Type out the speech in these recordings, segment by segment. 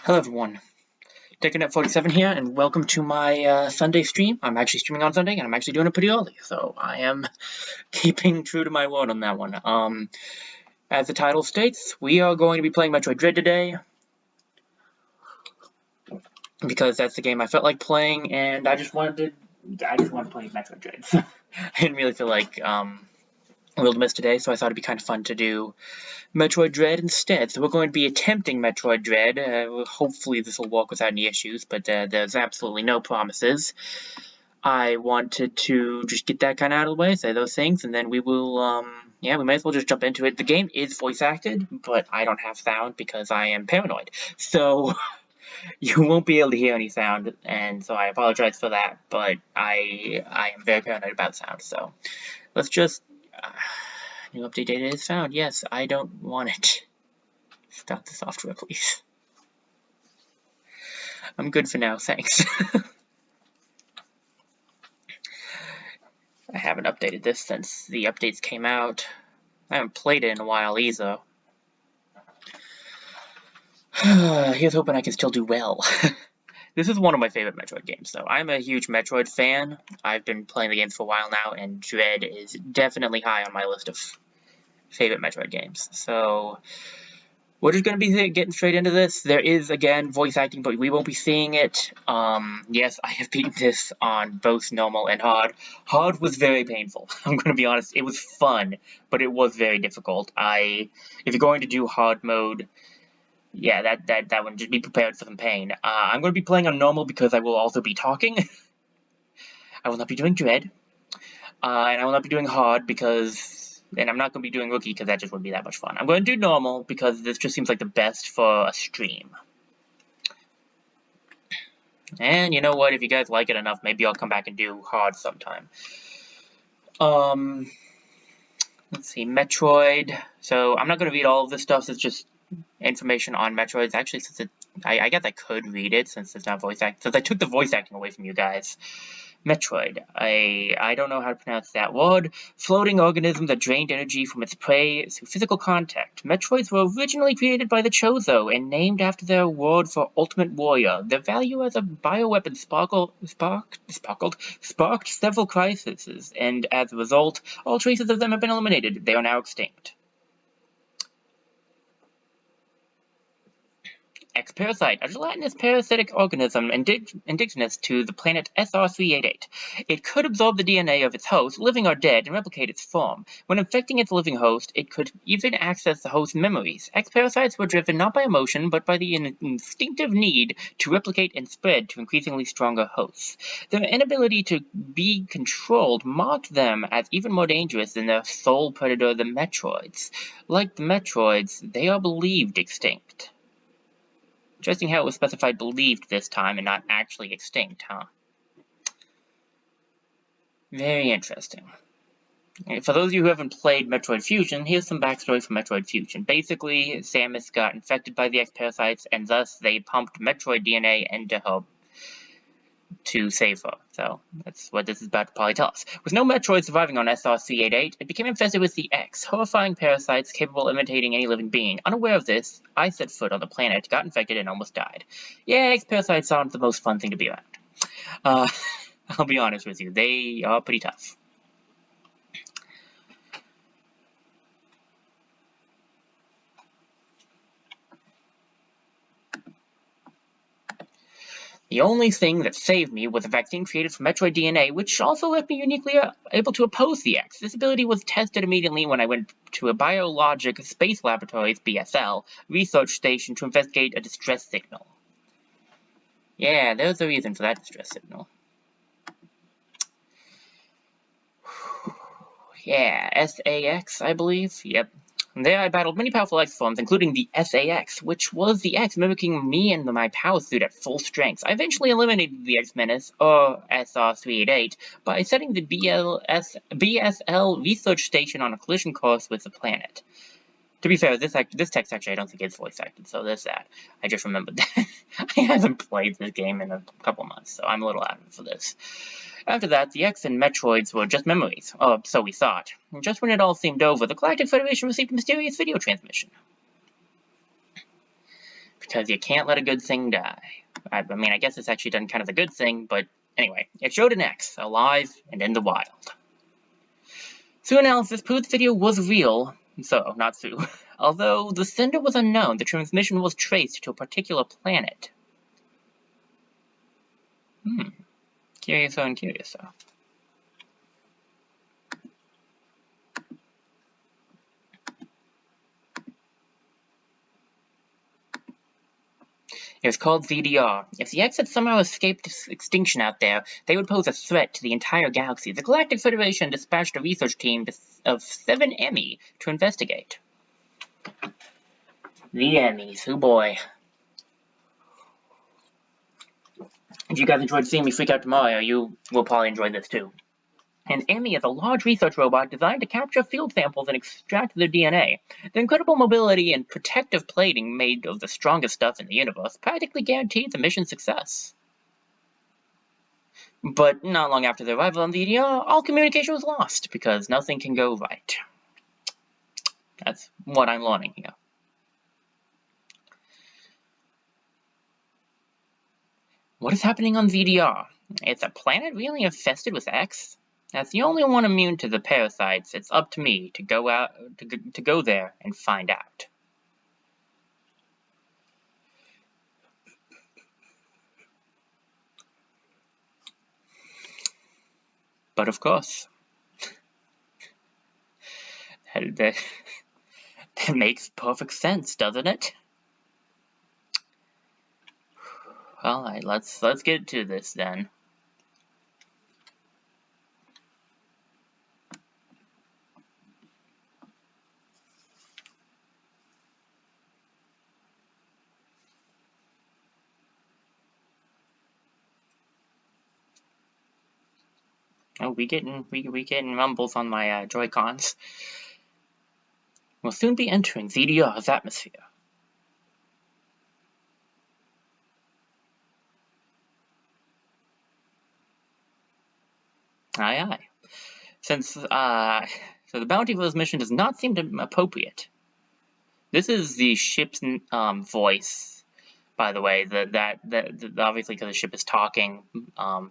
Hello everyone, TechNet47 here, and welcome to my Sunday stream. I'm actually streaming on Sunday, and I'm actually doing it pretty early, so I am keeping true to my word on that one. As the title states, we are going to be playing Metroid Dread today, because that's the game I felt like playing, and I just wanted to play Metroid Dread. I didn't really feel like Wilderness today, so I thought it'd be kind of fun to do Metroid Dread instead. So we're going to be attempting Metroid Dread. Hopefully this will work without any issues, but there's absolutely no promises. I wanted to just get that kind of out of the way, say those things, and then we will, we may as well just jump into it. The game is voice acted, but I don't have sound because I am paranoid. So you won't be able to hear any sound, and so I apologize for that, but I am very paranoid about sound, so let's just... new update data is found. Yes, I don't want it. Stop the software, please. I'm good for now, thanks. I haven't updated this since the updates came out. I haven't played it in a while either. Here's hoping I can still do well. This is one of my favorite Metroid games, though. I'm a huge Metroid fan. I've been playing the games for a while now, and Dread is definitely high on my list of favorite Metroid games. So we're just going to be getting straight into this. There is, again, voice acting, but we won't be seeing it. Yes, I have beaten this on both normal and hard. Hard was very painful. I'm going to be honest. It was fun, but it was very difficult. If you're going to do hard mode, yeah, that one, just be prepared for some pain. I'm going to be playing on normal because I will also be talking. I will not be doing Dread. And I will not be doing hard because... and I'm not going to be doing Rookie because that just wouldn't be that much fun. I'm going to do normal because this just seems like the best for a stream. And you know what? If you guys like it enough, maybe I'll come back and do hard sometime. Let's see, Metroid. So I'm not going to read all of this stuff. It's just information on Metroid. Actually, since I guess I could read it since it's not voice acting. Since I took the voice acting away from you guys. Metroid. I don't know how to pronounce that word. Floating organism that drained energy from its prey through physical contact. Metroids were originally created by the Chozo and named after their word for ultimate warrior. Their value as a bioweapon sparked several crises, and as a result, all traces of them have been eliminated. They are now extinct. X-parasite, a gelatinous parasitic organism indigenous to the planet SR388. It could absorb the DNA of its host, living or dead, and replicate its form. When infecting its living host, it could even access the host's memories. X-parasites were driven not by emotion, but by the instinctive need to replicate and spread to increasingly stronger hosts. Their inability to be controlled marked them as even more dangerous than their sole predator, the Metroids. Like the Metroids, they are believed extinct. Interesting how it was specified believed this time and not actually extinct, huh? Very interesting. For those of you who haven't played Metroid Fusion, here's some backstory for Metroid Fusion. Basically, Samus got infected by the X-parasites, and thus they pumped Metroid DNA into her to save her. So that's what this is about to probably tell us. With no Metroid surviving on SR388, it became infested with the X, horrifying parasites capable of imitating any living being. Unaware of this, I set foot on the planet, got infected, and almost died. Yeah, X-parasites aren't the most fun thing to be around. I'll be honest with you, they are pretty tough. The only thing that saved me was a vaccine created from Metroid DNA, which also left me uniquely able to oppose the X. This ability was tested immediately when I went to a Biologic Space Laboratories, BSL, research station to investigate a distress signal. Yeah, there's a reason for that distress signal. Yeah, SAX, I believe. Yep. There I battled many powerful X forms, including the SAX, which was the X mimicking me and my power suit at full strength. I eventually eliminated the X Menace, or SR388, by setting the BSL research station on a collision course with the planet. To be fair, this text actually I don't think is voice acted, so there's that. I just remembered that. I haven't played this game in a couple months, so I'm a little out of it for this. After that, the X and Metroids were just memories, or so we thought. And just when it all seemed over, the Galactic Federation received a mysterious video transmission. Because you can't let a good thing die. I mean, I guess it's actually done kind of the good thing, but anyway, it showed an X, alive and in the wild. Sue analysis proved the video was real, so, not Sue. Although the sender was unknown, the transmission was traced to a particular planet. Curiouser and curiouser. It was called VDR. If the X had somehow escaped extinction out there, they would pose a threat to the entire galaxy. The Galactic Federation dispatched a research team of 7 Emmy to investigate. The Emmys, oh boy. If you guys enjoyed seeing me freak out tomorrow, you will probably enjoy this too. An Emmy is a large research robot designed to capture field samples and extract their DNA. The incredible mobility and protective plating made of the strongest stuff in the universe practically guaranteed the mission's success. But not long after their arrival on VDR, all communication was lost because nothing can go right. That's what I'm learning here. What is happening on VDR? Is the planet really infested with X? As the only one immune to the parasites, it's up to me to go there and find out. But of course, that makes perfect sense, doesn't it? All right, let's get to this then. Oh, we getting rumbles on my Joy-Cons. We'll soon be entering VDR's atmosphere. Aye, aye. So the bounty for this mission does not seem to appropriate. This is the ship's voice, by the way. That obviously because the ship is talking.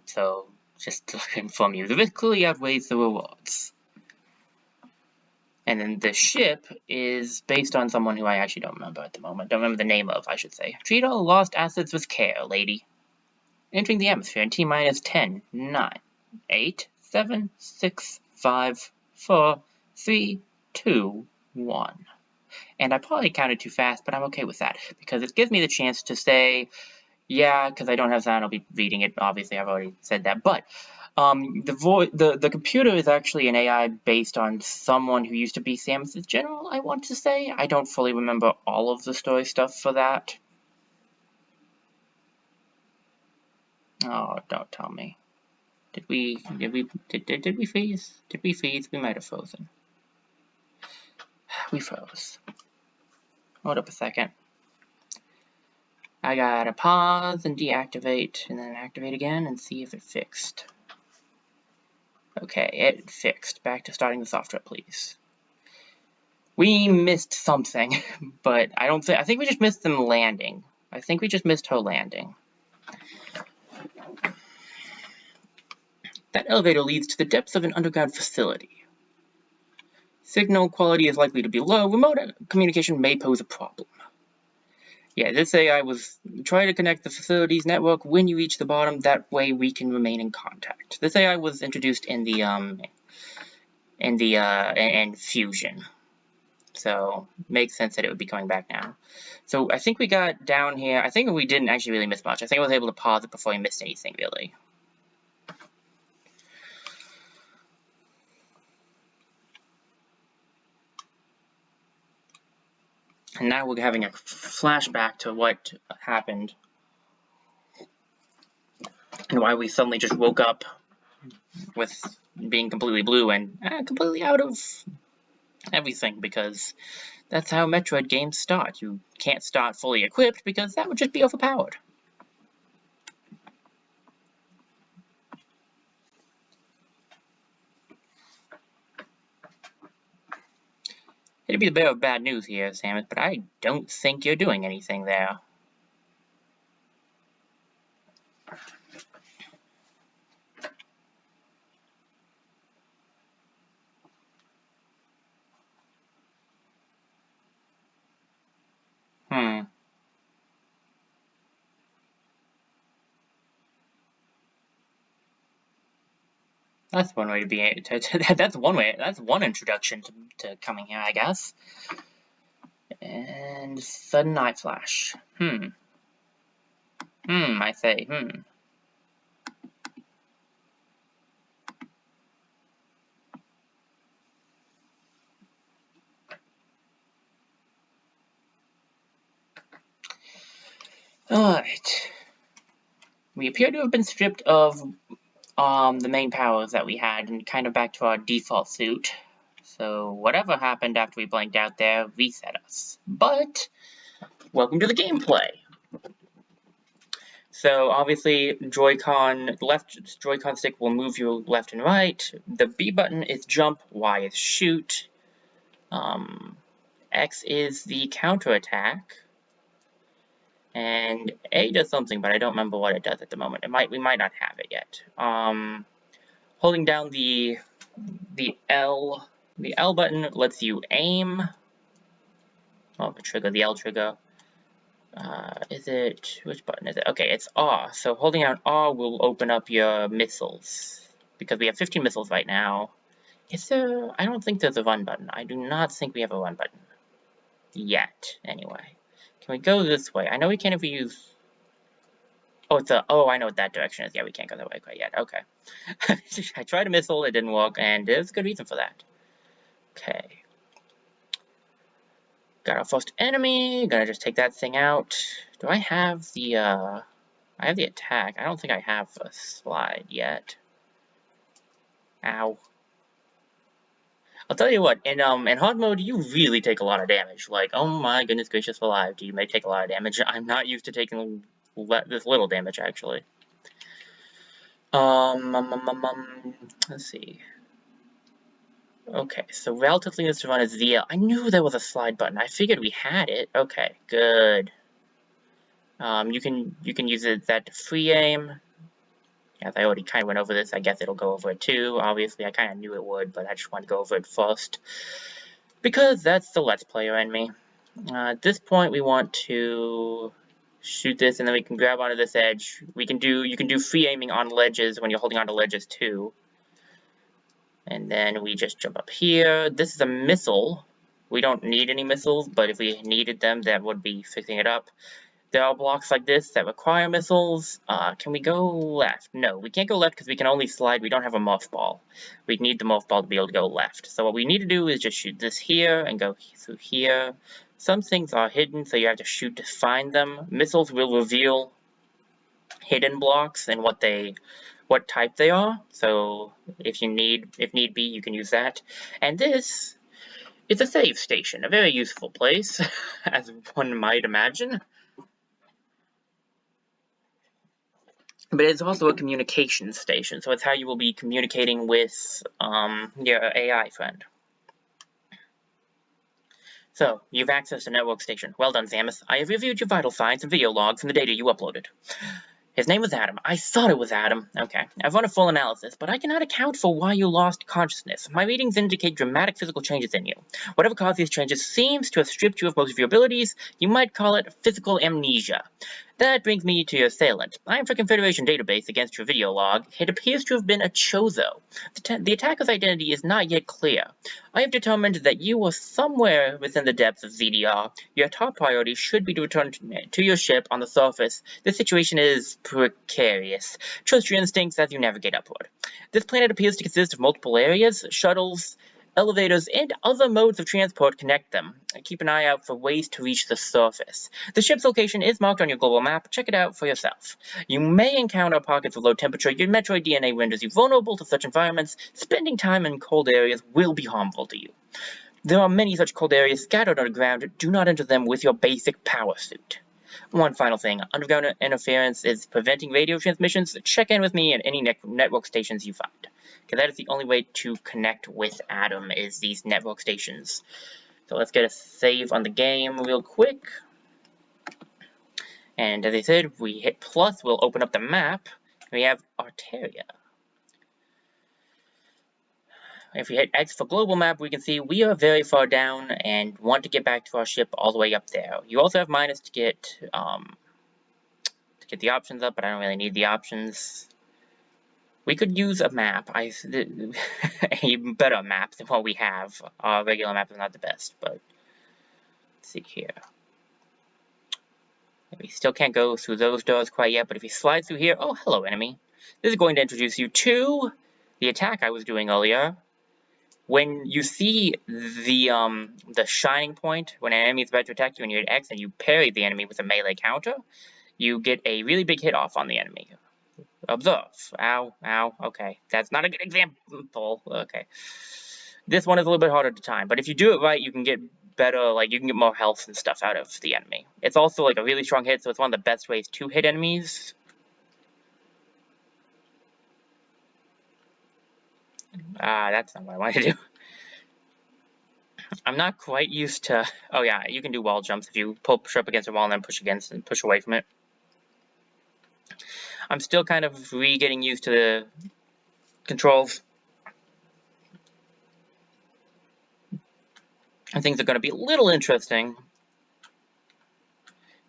So just to inform you, the risk clearly outweighs the rewards. And then the ship is based on someone who I actually don't remember at the moment. Don't remember the name of, I should say. Treat all lost assets with care, lady. Entering the atmosphere in T-minus 10, 9, 8, 7, 6, 5, 4, 3, 2, 1. And I probably counted too fast, but I'm okay with that, because it gives me the chance to say, yeah, because I don't have sound, I'll be reading it. Obviously, I've already said that. But the computer is actually an AI based on someone who used to be Samus's general, I want to say. I don't fully remember all of the story stuff for that. Oh, don't tell me. Did we freeze? Did we freeze? We might have frozen. We froze. Hold up a second. I gotta pause and deactivate, and then activate again and see if it fixed. Okay, it fixed. Back to starting the software, please. We missed something, but I think we just missed them landing. I think we just missed her landing. That elevator leads to the depths of an underground facility. Signal quality is likely to be low. Remote communication may pose a problem. Yeah, this AI was trying to connect the facility's network when you reach the bottom. That way we can remain in contact. This AI was introduced in Fusion, so makes sense that it would be coming back now. So I think we got down here. I think we didn't actually really miss much. I think I was able to pause it before we missed anything really. And now we're having a flashback to what happened and why we suddenly just woke up with being completely blue and completely out of everything, because that's how Metroid games start. You can't start fully equipped because that would just be overpowered. It'd be the bearer of bad news here, Samus, but I don't think you're doing anything there. That's one way to be. That's one way. That's one introduction to coming here, I guess. And sudden night flash. I say. Alright. We appear to have been stripped of the main powers that we had and kind of back to our default suit. So whatever happened after we blanked out there reset us. But welcome to the gameplay. So obviously left Joy-Con stick will move you left and right. The B button is jump, Y is shoot. X is the counterattack. And A does something, but I don't remember what it does at the moment. We might not have it yet. Holding down the L button lets you aim. Oh, the L trigger. Which button is it? Okay, it's R. So holding down R will open up your missiles. Because we have 15 missiles right now. I don't think there's a run button. I do not think we have a run button. Yet, anyway. Can we go this way? I know we can't if we use... Oh, I know what that direction is. Yeah, we can't go that way quite yet. Okay. I tried a missile, it didn't work, and there's a good reason for that. Okay. Got our first enemy. Gonna just take that thing out. Do I have the, I have the attack. I don't think I have a slide yet. Ow. I'll tell you what, in hard mode, you really take a lot of damage. Like, oh my goodness gracious alive, you may take a lot of damage. I'm not used to taking this little damage, actually. Let's see. Okay, so relatively easy to run is VL. I knew there was a slide button. I figured we had it. Okay, good. You can use that to free aim. As I already kind of went over this, I guess it'll go over it too. Obviously, I kind of knew it would, but I just wanted to go over it first. Because that's the Let's Player in me. At this point, we want to shoot this, and then we can grab onto this edge. You can do free aiming on ledges when you're holding onto ledges too. And then we just jump up here. This is a missile. We don't need any missiles, but if we needed them, that would be fixing it up. There are blocks like this that require missiles. Can we go left? No, we can't go left because we can only slide. We don't have a morph ball. We need the morph ball to be able to go left. So what we need to do is just shoot this here and go through here. Some things are hidden, so you have to shoot to find them. Missiles will reveal hidden blocks and what type they are. So if need be, you can use that. And this is a save station, a very useful place, as one might imagine. But it's also a communication station, so it's how you will be communicating with your AI friend. So, you've accessed a network station. Well done, Samus. I have reviewed your vital signs and video logs and the data you uploaded. His name was Adam. I thought it was Adam. Okay. I've run a full analysis, but I cannot account for why you lost consciousness. My readings indicate dramatic physical changes in you. Whatever caused these changes seems to have stripped you of most of your abilities. You might call it physical amnesia. That brings me to your assailant. I am for Confederation database against your video log. It appears to have been a Chozo. The attacker's identity is not yet clear. I have determined that you were somewhere within the depths of ZDR. Your top priority should be to return to your ship on the surface. This situation is precarious. Trust your instincts as you navigate upward. This planet appears to consist of multiple areas. Shuttles, elevators, and other modes of transport connect them. Keep an eye out for ways to reach the surface. The ship's location is marked on your global map. Check it out for yourself. You may encounter pockets of low temperature. Your Metroid DNA renders you vulnerable to such environments. Spending time in cold areas will be harmful to you. There are many such cold areas scattered underground. Do not enter them with your basic power suit. One final thing. Underground interference is preventing radio transmissions. Check in with me at any network stations you find. Because that is the only way to connect with Adam, is these network stations. So let's get a save on the game real quick. And as I said, if we hit plus, we'll open up the map. We have Arteria. If we hit X for global map, we can see we are very far down and want to get back to our ship all the way up there. You also have minus to get the options up, but I don't really need the options. We could use a map. A better map than what we have. Our regular map is not the best, but let's see here. We still can't go through those doors quite yet, but if you slide through here, oh, hello, enemy. This is going to introduce you to the attack I was doing earlier. When you see the shining point, when an enemy is about to attack you and you hit X and you parry the enemy with a melee counter, you get a really big hit off on the enemy. Observe. Ow, ow, okay. That's not a good example. Okay. This one is a little bit harder to time, but if you do it right, you can get better, like, you can get more health and stuff out of the enemy. It's also, like, a really strong hit, so it's one of the best ways to hit enemies. That's not what I wanted to do. I'm not quite used to... Oh, yeah, you can do wall jumps if you push up against a wall and then push against and push away from it. I'm still kind of getting used to the controls. And things are going to be a little interesting,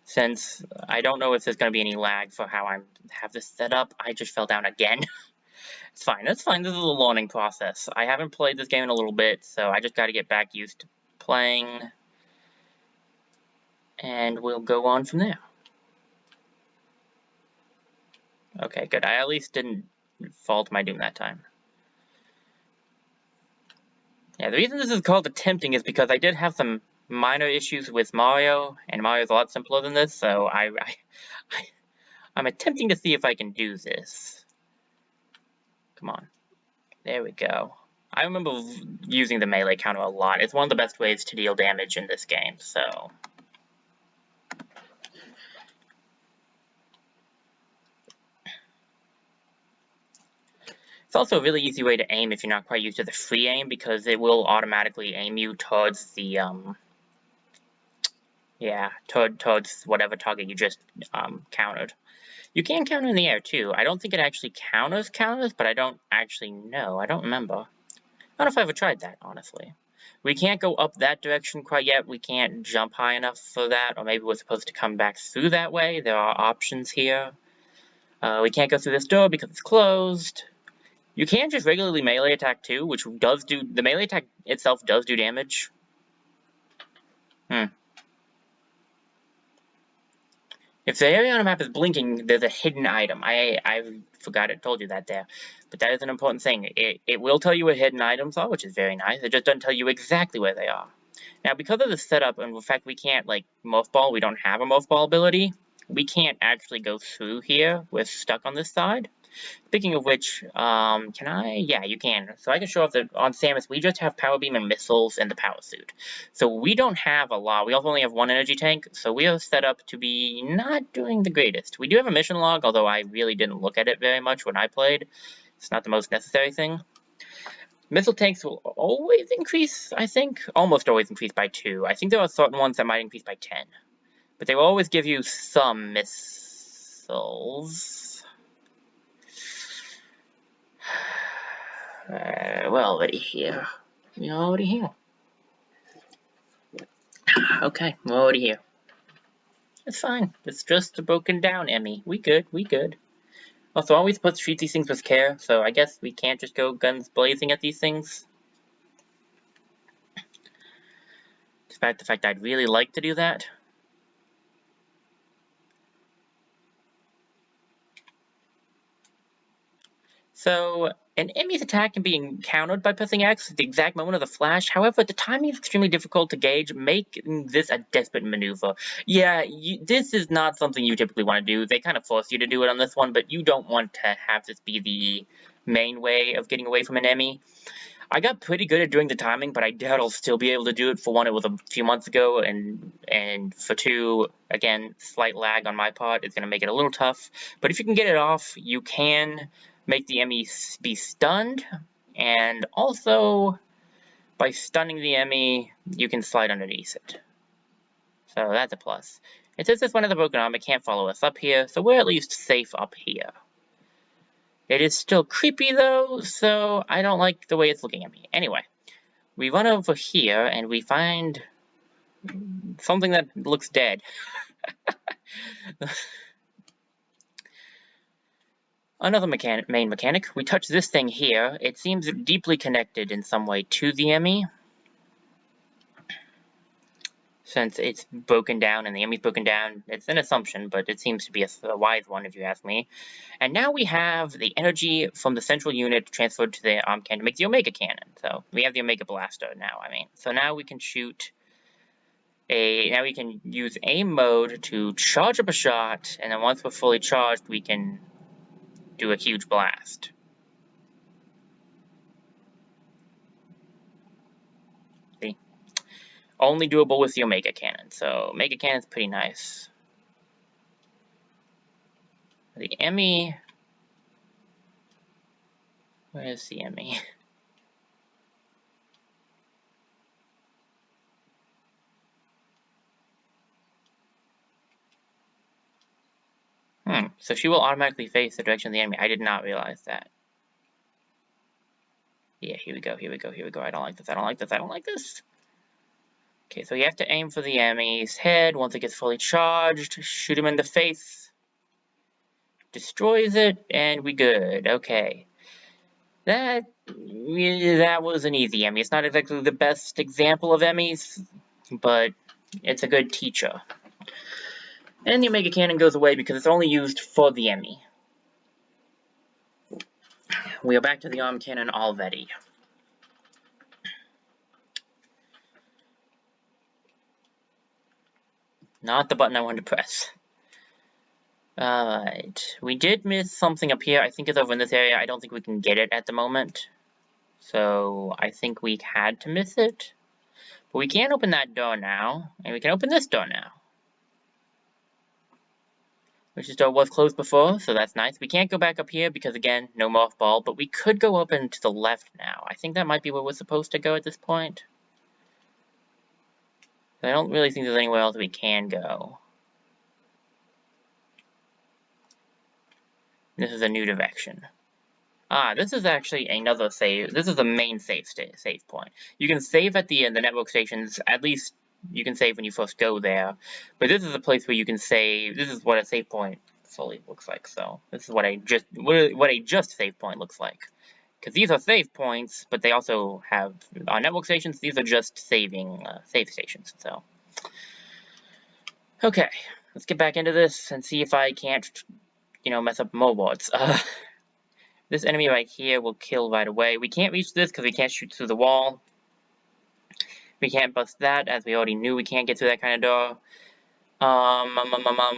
since I don't know if there's going to be any lag for how I have this set up. I just fell down again. It's fine, that's fine, this is a learning process. I haven't played this game in a little bit, so I just got to get back used to playing, and we'll go on from there. Okay, good, I at least didn't fall to my doom that time. Yeah, the reason this is called attempting is because I did have some minor issues with Mario, and Mario's a lot simpler than this, so I'm attempting to see if I can do this. Come on. There we go. I remember using the melee counter a lot. It's one of the best ways to deal damage in this game, so... It's also a really easy way to aim if you're not quite used to the free aim, because it will automatically aim you towards the, towards whatever target you just, countered. You can counter in the air, too. I don't think it actually counters, but I don't actually know. I don't remember. I don't know if I ever tried that, honestly. We can't go up that direction quite yet. We can't jump high enough for that, or maybe we're supposed to come back through that way. There are options here. We can't go through this door because it's closed. You can just regularly melee attack too, which does do... The melee attack itself does do damage. If the area on the map is blinking, there's a hidden item. I forgot it told you that there. But that is an important thing. It will tell you where hidden items are, which is very nice. It just doesn't tell you exactly where they are. Now, because of the setup, and the fact we can't, like, mothball, we don't have a mothball ability, we can't actually go through here. We're stuck on this side. Speaking of which, can I? Yeah, you can. So I can show off that on Samus, we just have Power Beam and Missiles and the Power Suit. So we don't have a lot. We also only have one energy tank, so we are set up to be not doing the greatest. We do have a mission log, although I really didn't look at it very much when I played. It's not the most necessary thing. Missile tanks will always increase, I think. Almost always increase by 2. I think there are certain ones that might increase by 10. But they will always give you some missiles. We're already here. We're already here. Okay, we're already here. It's fine. It's just a broken down Emmy. We good, we good. Also, always supposed to treat these things with care, so I guess we can't just go guns blazing at these things. Despite the fact I'd really like to do that. So, an enemy's attack can be countered by pressing X at the exact moment of the flash. However, the timing is extremely difficult to gauge, making this a desperate maneuver. Yeah, this is not something you typically want to do. They kind of force you to do it on this one, but you don't want to have this be the main way of getting away from an enemy. I got pretty good at doing the timing, but I doubt I'll still be able to do it. For one, it was a few months ago, and for two, again, slight lag on my part is going to make it a little tough. But if you can get it off, you can make the enemy be stunned, and also, by stunning the enemy, you can slide underneath it. So that's a plus. It says this one has a broken arm, it can't follow us up here, so we're at least safe up here. It is still creepy though, so I don't like the way it's looking at me. Anyway, we run over here and we find something that looks dead. Another main mechanic. We touch this thing here. It seems deeply connected in some way to the Emmy. Since it's broken down and the Emmy's broken down, it's an assumption, but it seems to be a wise one if you ask me. And now we have the energy from the central unit transferred to the cannon to make the Omega cannon. So we have the Omega blaster now, So now we can shoot now we can use aim mode to charge up a shot, and then once we're fully charged, we can do a huge blast. See? Only doable with the Omega cannon, so Omega cannon's pretty nice. The Emmy... Where's the Emmy? So she will automatically face the direction of the enemy. I did not realize that. Yeah, here we go. I don't like this. Okay, so you have to aim for the enemy's head. Once it gets fully charged, shoot him in the face. Destroys it, and we good. Okay. That was an easy Emmy. It's not exactly the best example of Emmys, but it's a good teacher. And the Omega Cannon goes away because it's only used for the Emmy. We are back to the arm cannon already. Not the button I wanted to press. Alright. We did miss something up here. I think it's over in this area. I don't think we can get it at the moment. So I think we had to miss it. But we can open that door now. And we can open this door now. Which door was closed before, so that's nice. We can't go back up here because, again, no mothball. But we could go up and to the left now. I think that might be where we're supposed to go at this point. I don't really think there's anywhere else we can go. This is a new direction. This is actually another save. This is the main save point. You can save at the network stations. At least you can save when you first go there. But this is a place where you can save. This is what a save point fully looks like. So this is what a just save point looks like. Because these are save points, but they also have network stations. These are just saving save stations. So okay, let's get back into this and see if I can't, mess up more wards. This enemy right here will kill right away. We can't reach this because we can't shoot through the wall. We can't bust that, as we already knew we can't get through that kind of door.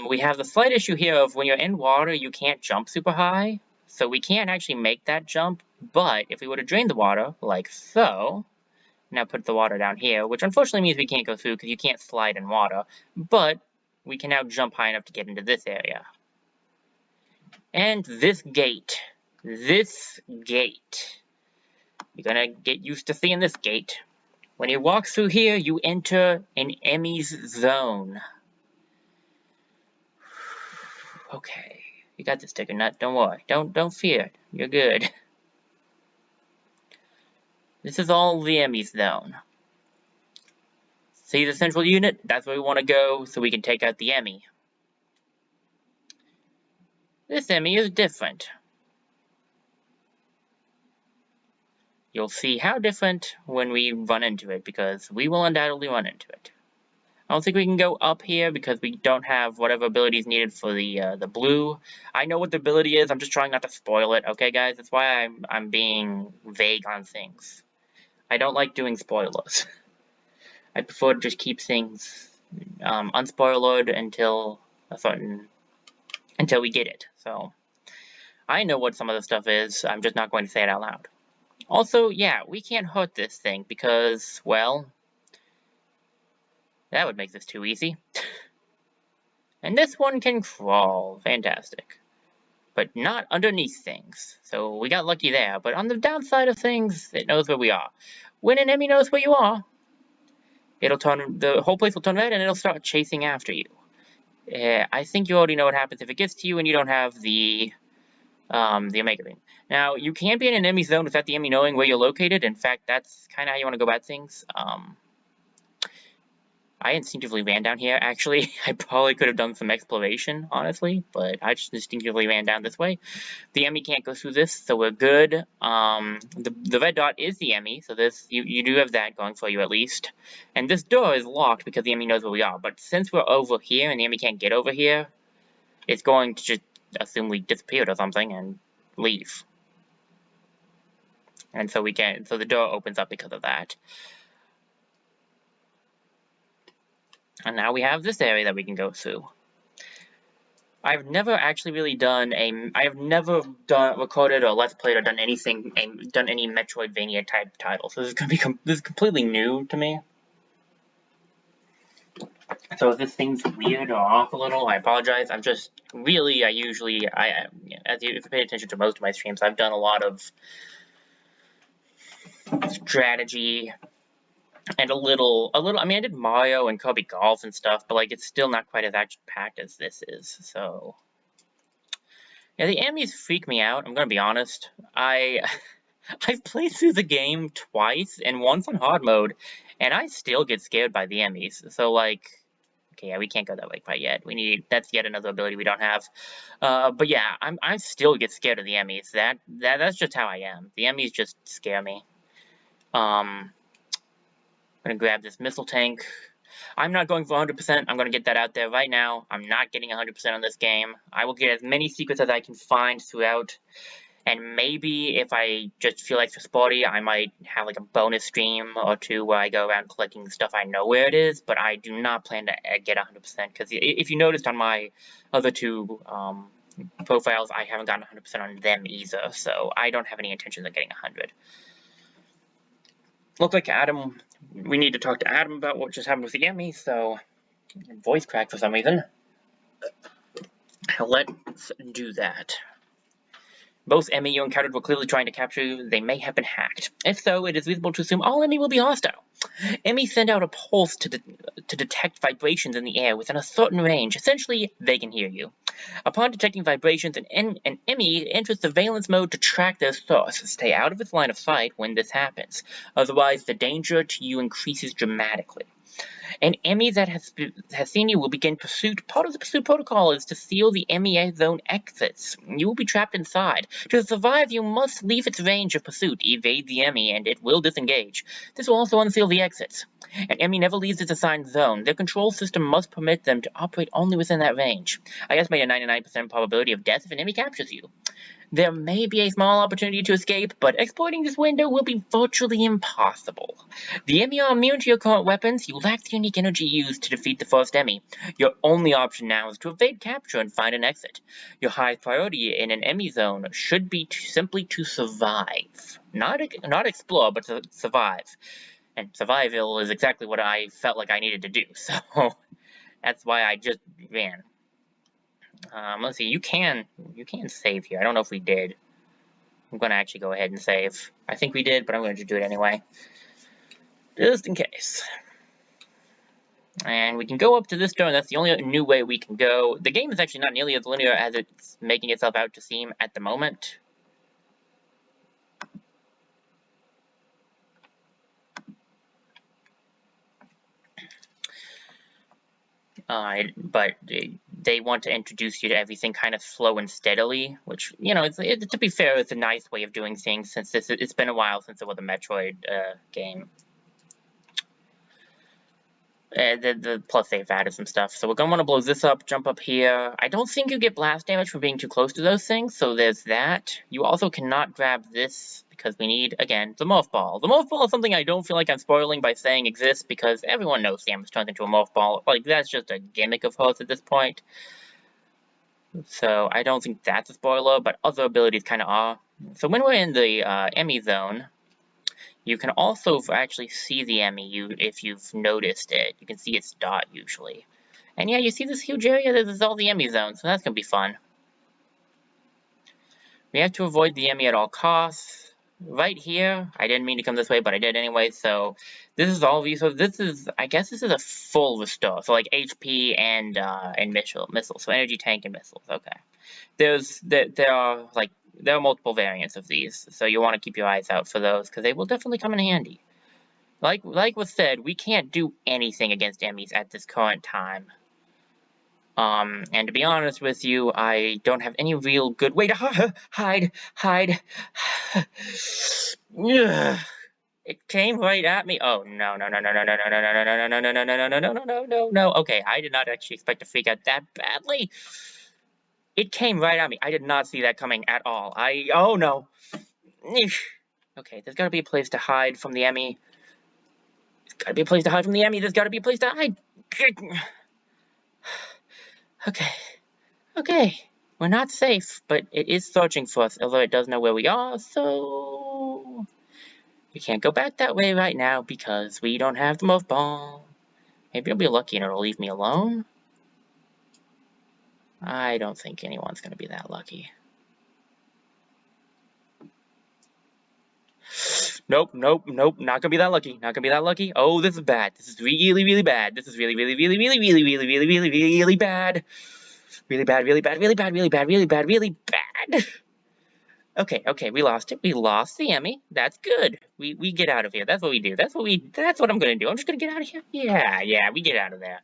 We have the slight issue here of when you're in water, you can't jump super high. So we can't actually make that jump. But if we were to drain the water, like so, now put the water down here, which unfortunately means we can't go through because you can't slide in water. But we can now jump high enough to get into this area. And this gate. You're gonna get used to seeing this gate. When you walk through here, you enter an Emmy's zone. Okay, you got this, Sticker Nut. Don't worry. Don't fear. You're good. This is all the Emmy's zone. See the central unit? That's where we want to go so we can take out the Emmy. This Emmy is different. You'll see how different when we run into it, because we will undoubtedly run into it. I don't think we can go up here because we don't have whatever ability is needed for the blue. I know what the ability is. I'm just trying not to spoil it. Okay, guys? That's why I'm being vague on things. I don't like doing spoilers. I prefer to just keep things unspoiled until we get it. So I know what some of the stuff is. I'm just not going to say it out loud. Also, yeah, we can't hurt this thing because, well, that would make this too easy. And this one can crawl. Fantastic. But not underneath things. So we got lucky there. But on the downside of things, it knows where we are. When an enemy knows where you are, the whole place will turn red and it'll start chasing after you. I think you already know what happens if it gets to you and you don't have the Omega Beam. Now, you can't be in an enemy zone without the enemy knowing where you're located. In fact, that's kind of how you want to go about things. I instinctively ran down here, actually. I probably could have done some exploration, honestly, but I just instinctively ran down this way. The Emmy can't go through this, so we're good. The red dot is the Emmy, so this you do have that going for you at least. And this door is locked because the Emmy knows where we are, but since we're over here and the Emmy can't get over here, it's going to just assume we disappeared or something and leave. And so the door opens up because of that. And now we have this area that we can go through. I've never actually really recorded or let's played or done any Metroidvania type titles. So this is completely new to me. So if this thing's weird or off a little, I apologize. I'm just really, as you, if you pay attention to most of my streams, I've done a lot of strategy and a little, I mean, I did Mario and Kirby Golf and stuff, but, like, it's still not quite as action-packed as this is, so. Yeah, the enemies freak me out, I'm gonna be honest. I've played through the game twice, and once on hard mode, and I still get scared by the enemies, so, like, okay, yeah, we can't go that way quite yet. That's yet another ability we don't have. But yeah, I still get scared of the enemies. That's just how I am. The enemies just scare me. I'm gonna grab this missile tank. I'm not going for 100%. I'm gonna get that out there right now. I'm not getting 100% on this game. I will get as many secrets as I can find throughout. And maybe if I just feel extra sporty, I might have like a bonus stream or two where I go around collecting stuff I know where it is. But I do not plan to get 100% because if you noticed on my other two profiles, I haven't gotten 100% on them either. So I don't have any intention of getting 100. Looks like Adam, we need to talk to Adam about what just happened with the Emmy, so voice crack for some reason. Let's do that. Both Emmy you encountered were clearly trying to capture you. They may have been hacked. If so, it is reasonable to assume all Emmy will be hostile. Emmy send out a pulse to detect vibrations in the air within a certain range. Essentially, they can hear you. Upon detecting vibrations, an Emmy enters surveillance mode to track their source. Stay out of its line of sight when this happens. Otherwise, the danger to you increases dramatically. An Emmy that has seen you will begin pursuit. Part of the pursuit protocol is to seal the Emmy zone exits. You will be trapped inside. To survive, you must leave its range of pursuit, evade the Emmy, and it will disengage. This will also unseal the exits. An Emmy never leaves its assigned zone. Their control system must permit them to operate only within that range. I estimate a 99% probability of death if an Emmy captures you. There may be a small opportunity to escape, but exploiting this window will be virtually impossible. The Emmy are immune to your current weapons. You lack the unique energy used to defeat the first Emmy. Your only option now is to evade capture and find an exit. Your highest priority in an Emmy zone should be simply to survive. Not explore, but to survive. And survival is exactly what I felt like I needed to do, so that's why I just ran. Let's see, you can save here. I don't know if we did. I'm going to actually go ahead and save. I think we did, but I'm going to do it anyway. Just in case. And we can go up to this door, and that's the only new way we can go. The game is actually not nearly as linear as it's making itself out to seem at the moment. But they want to introduce you to everything kind of slow and steadily, which, you know, to be fair, it's a nice way of doing things since it's been a while since there was a Metroid game. Plus they've added some stuff. So we're going to want to blow this up, jump up here. I don't think you get blast damage from being too close to those things, so there's that. You also cannot grab this because we need, again, the morph ball. The morph ball is something I don't feel like I'm spoiling by saying exists because everyone knows Samus turns into a morph ball. Like, that's just a gimmick of hers at this point. So I don't think that's a spoiler, but other abilities kind of are. So when we're in the Emmy zone, you can also actually see the Emmy if you've noticed it. You can see its dot usually. And yeah, you see this huge area that is all the Emmy zones, so that's going to be fun. We have to avoid the Emmy at all costs. Right here, I didn't mean to come this way, but I did anyway, so this is all of you. So this is, I guess this is a full restore. So like HP and missiles. So energy tank and missiles, okay. There are multiple variants of these, so you want to keep your eyes out for those, because they will definitely come in handy. Like was said, we can't do anything against enemies at this current time. And to be honest with you, I don't have any real good way to hide. It came right at me. Oh no. Okay, I did not actually expect to freak out that badly. It came right at me. I did not see that coming at all. Oh no. Okay, there's gotta be a place to hide from the Emmy. There's gotta be a place to hide from the Emmy. There's gotta be a place to hide. Okay. We're not safe, but it is searching for us, although it does know where we are, so... We can't go back that way right now because we don't have the most ball. Maybe I'll be lucky and it'll leave me alone. I don't think anyone's gonna be that lucky. Nope, not gonna be that lucky. Oh, this is bad. This is really bad. This is really bad. Really bad. Okay, we lost it. We lost the Emmy. That's good. We get out of here. That's what we do. That's what I'm gonna do. I'm just gonna get out of here. Yeah, we get out of there.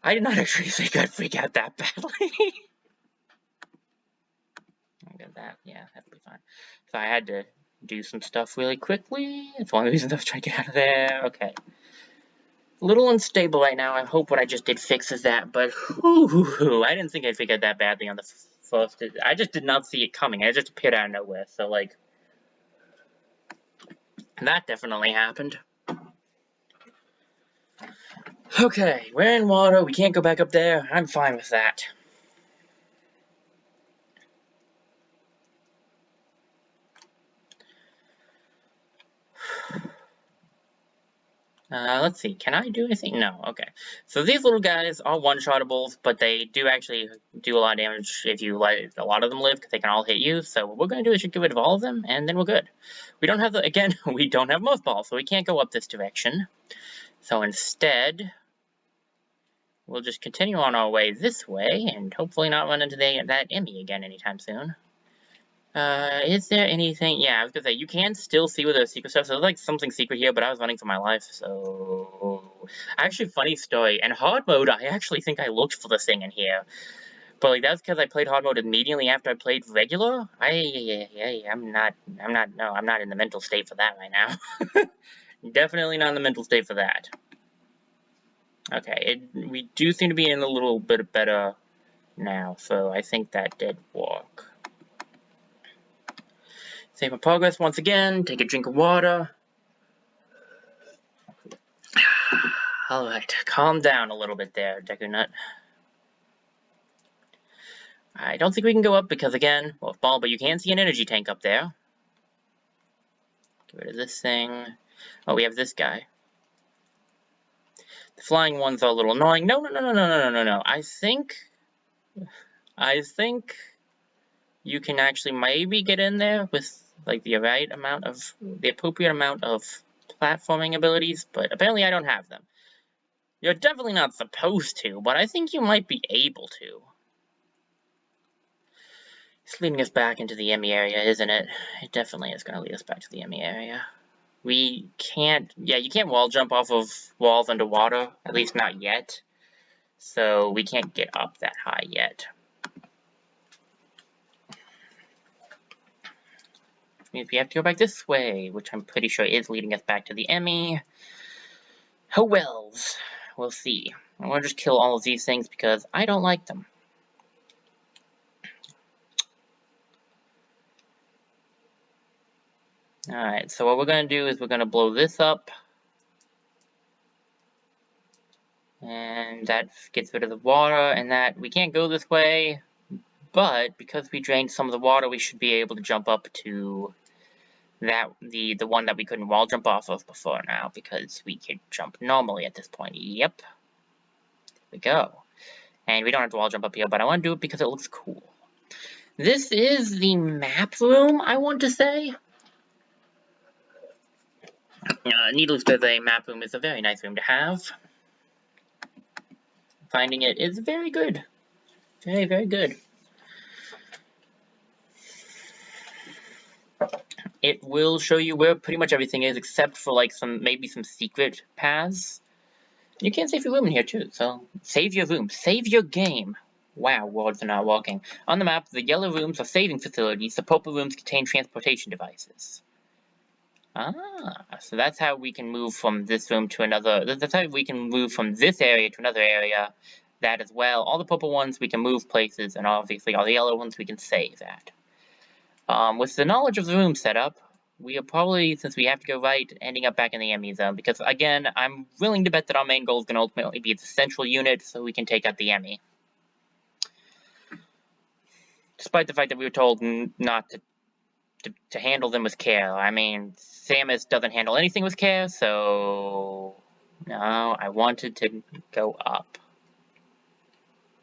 I did not actually think I'd freak out that badly. I got that. Yeah, that'll be fine. So I had to do some stuff really quickly. It's one of the reasons I was trying to get out of there. Okay. A little unstable right now. I hope what I just did fixes that, but I didn't think I'd figure out that badly on the first. I just did not see it coming. It just appeared out of nowhere. So, like, that definitely happened. Okay, we're in water. We can't go back up there. I'm fine with that. Let's see, can I do anything? No, okay. So these little guys are one-shottables, but they do actually do a lot of damage if you let a lot of them live, because they can all hit you. So what we're going to do is just get rid of all of them, and then we're good. We don't have again, we don't have most balls, so we can't go up this direction. So instead, we'll just continue on our way this way, and hopefully not run into that Emmy again anytime soon. Is there anything? Yeah, I was gonna say, you can still see where there's secret stuff, so there's like something secret here, but I was running for my life, so... Actually, funny story, in hard mode, I actually think I looked for this thing in here. But, like, that's because I played hard mode immediately after I played regular. I'm not in the mental state for that right now. Definitely not in the mental state for that. Okay, we do seem to be in a little bit better now, so I think that did work. Save my progress once again, take a drink of water. Alright, calm down a little bit there, Deku Nut. I don't think we can go up because, again, well, ball, but you can see an energy tank up there. Get rid of this thing. Oh, we have this guy. The flying ones are a little annoying. No. I think you can actually maybe get in there with, like, the appropriate amount of platforming abilities, but apparently I don't have them. You're definitely not supposed to, but I think you might be able to. It's leading us back into the Emmy area, isn't it? It definitely is going to lead us back to the Emmy area. We can't... Yeah, you can't wall jump off of walls underwater, at least not yet. So we can't get up that high yet. Which means we have to go back this way, which I'm pretty sure is leading us back to the Emmy. Oh wells. We'll see. I want to just kill all of these things because I don't like them. Alright, so what we're going to do is we're going to blow this up. And that gets rid of the water, and that we can't go this way. But because we drained some of the water, we should be able to jump up to that the one that we couldn't wall jump off of before now, because we could jump normally at this point. Yep. There we go. And we don't have to wall jump up here, but I want to do it because it looks cool. This is the map room, I want to say. Needless to say, map room is a very nice room to have. Finding it is very good. Very good. it will show you where pretty much everything is, except for like maybe some secret paths. You can save your room in here too, so save your room, save your game. Wow, words are not walking. On the map, the yellow rooms are saving facilities, the purple rooms contain transportation devices. Ah, so that's how we can move from this room to another. That's how we can move from this area to another area. That as well. All the purple ones we can move places, and obviously all the yellow ones we can save at. With the knowledge of the room setup, we are probably, since we have to go right, ending up back in the enemy zone. Because again, I'm willing to bet that our main goal is going to ultimately be the central unit, so we can take out the enemy. Despite the fact that we were told not to handle them with care. I mean, Samus doesn't handle anything with care, so no, I wanted to go up.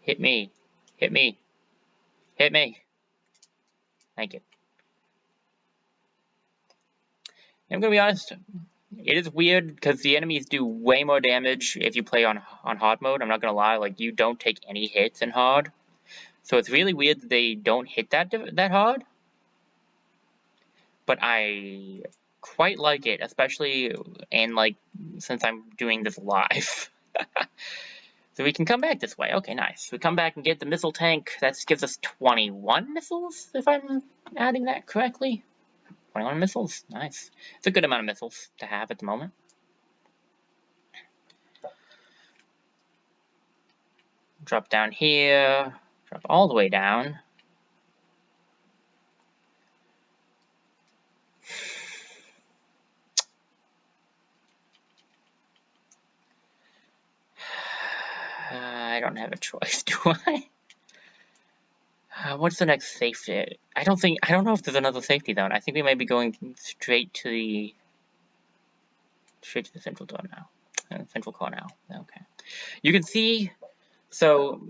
Hit me. Hit me. Hit me. Thank you. I'm gonna be honest, it is weird because the enemies do way more damage if you play on hard mode. I'm not gonna lie, like you don't take any hits in hard. So it's really weird that they don't hit that hard. But I quite like it, especially in like since I'm doing this live. So we can come back this way. Okay, nice. We come back and get the missile tank. That gives us 21 missiles, if I'm adding that correctly. 21 missiles. Nice. It's a good amount of missiles to have at the moment. Drop down here. Drop all the way down. I don't have a choice, do I? What's the next safety? I don't know if there's another safety zone. I think we might be going straight to the central door now. Central core now. Okay. You can see, so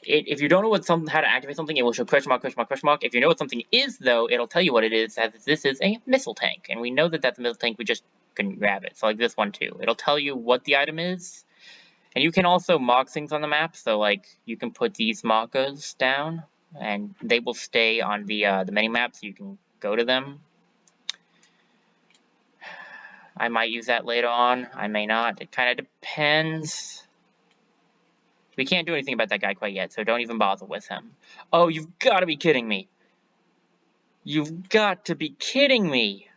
if you don't know how to activate something, it will show question mark, question mark, question mark. If you know what something is, though, it'll tell you what it is, as this is a missile tank. And we know that that's a missile tank, we just couldn't grab it. So like this one too. It'll tell you what the item is. And you can also mark things on the map, so like you can put these markers down, and they will stay on the mini-map, so you can go to them. I might use that later on, I may not, it kind of depends. We can't do anything about that guy quite yet, so don't even bother with him. Oh, you've got to be kidding me! You've got to be kidding me!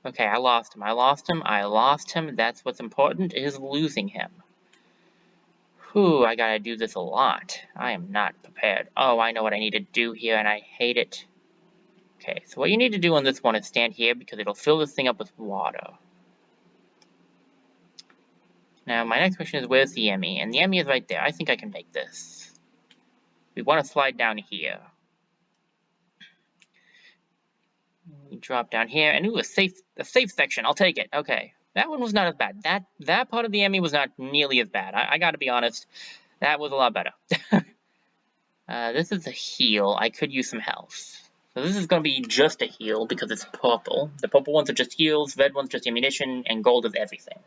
Okay, I lost him, that's what's important, is losing him. Whew, I gotta do this a lot. I am not prepared. Oh, I know what I need to do here, and I hate it. Okay, so what you need to do on this one is stand here, because it'll fill this thing up with water. Now, my next question is, where's the Emmy? And the Emmy is right there. I think I can make this. We want to slide down here. We drop down here, and ooh, a safe section. I'll take it. Okay. That one was not as bad. That part of the Emmy was not nearly as bad. I gotta be honest. That was a lot better. This is a heal. I could use some health. So this is going to be just a heal because it's purple. The purple ones are just heals, red ones just ammunition, and gold is everything.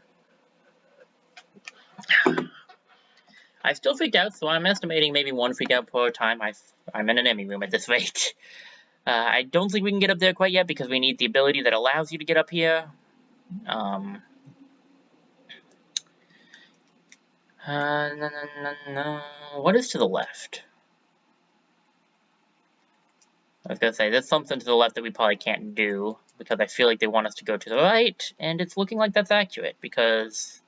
I still freaked out, so I'm estimating maybe one freak out per time I'm in an enemy room at this rate. I don't think we can get up there quite yet because we need the ability that allows you to get up here. No. What is to the left? I was gonna say, there's something to the left that we probably can't do, because I feel like they want us to go to the right, and it's looking like that's accurate, because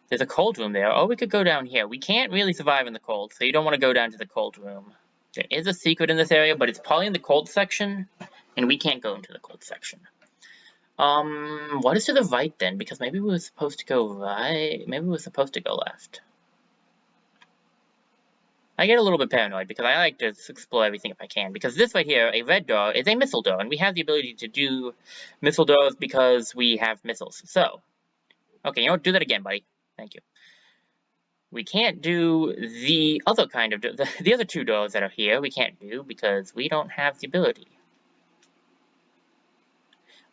there's a cold room there. Oh, we could go down here. We can't really survive in the cold, so you don't want to go down to the cold room. There is a secret in this area, but it's probably in the cold section, and we can't go into the cold section. What is to the right then? Because maybe we were supposed to go right, maybe we were supposed to go left. I get a little bit paranoid because I like to explore everything if I can. Because this right here, a red door, is a missile door, and we have the ability to do missile doors because we have missiles. So, okay, you know what? Do that again, buddy. Thank you. We can't do the other kind of the other two doors that are here. We can't do because we don't have the ability.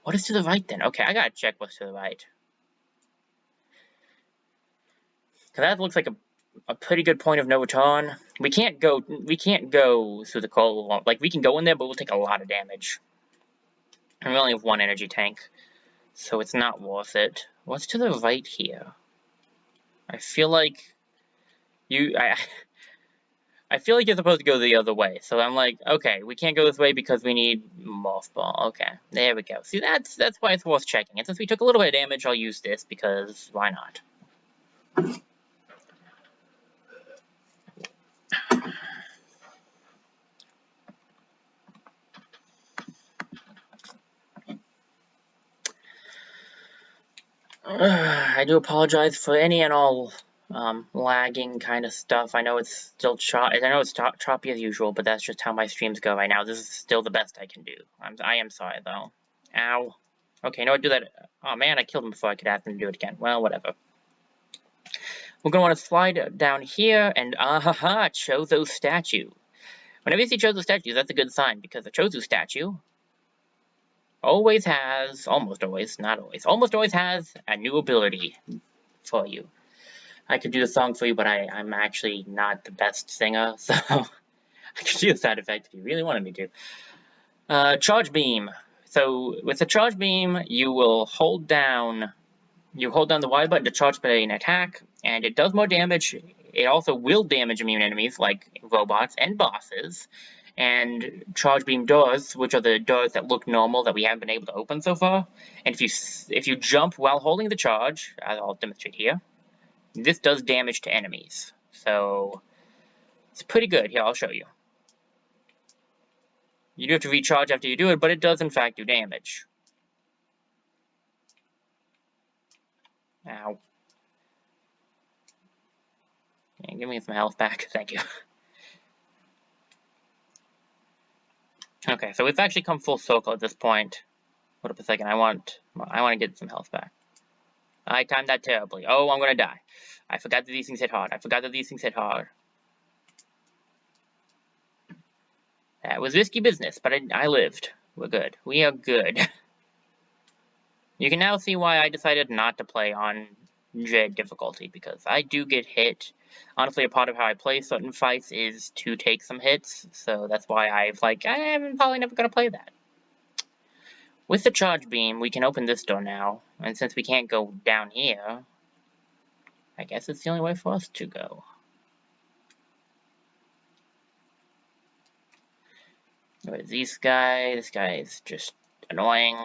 What is to the right then? Okay, I gotta check what's to the right. Because that looks like a pretty good point of no return. We can't go through the cold. Like, we can go in there, but we'll take a lot of damage. And we only have one energy tank, so it's not worth it. What's to the right here? I feel like I feel like you're supposed to go the other way. So I'm like, okay, we can't go this way because we need mothball. Okay, there we go. See, that's why it's worth checking. And since we took a little bit of damage, I'll use this because why not? I do apologize for any and all lagging kind of stuff. I know it's still choppy as usual, but that's just how my streams go right now. This is still the best I can do. I am sorry though. Ow. Okay, no, I do that. Oh man, I killed him before I could ask him to do it again. Well, whatever. We're gonna want to slide down here and Chozo statue. Whenever you see Chozo statue, that's a good sign because the Chozo statue always has, almost always, not always, almost always has a new ability for you. I could do the song for you, but I'm actually not the best singer, so I could do a sound effect if you really wanted me to. Charge beam. So with the charge beam, you will hold down the Y button to charge an attack, and it does more damage. It also will damage immune enemies like robots and bosses. And charge beam doors, which are the doors that look normal that we haven't been able to open so far. And if you jump while holding the charge, as I'll demonstrate here, this does damage to enemies. So it's pretty good. Here, I'll show you. You do have to recharge after you do it, but it does in fact do damage. Ow. Yeah, give me some health back. Thank you. Okay, so we've actually come full circle at this point. Hold up a second. I want to get some health back. I timed that terribly. Oh, I'm gonna die. I forgot that these things hit hard. That was risky business, but I lived. We're good. We are good. You can now see why I decided not to play on Dread difficulty, because I do get hit. Honestly, a part of how I play certain fights is to take some hits, so that's why I'm probably never going to play that. With the charge beam, we can open this door now, and since we can't go down here, I guess it's the only way for us to go. What is this guy? This guy is just annoying.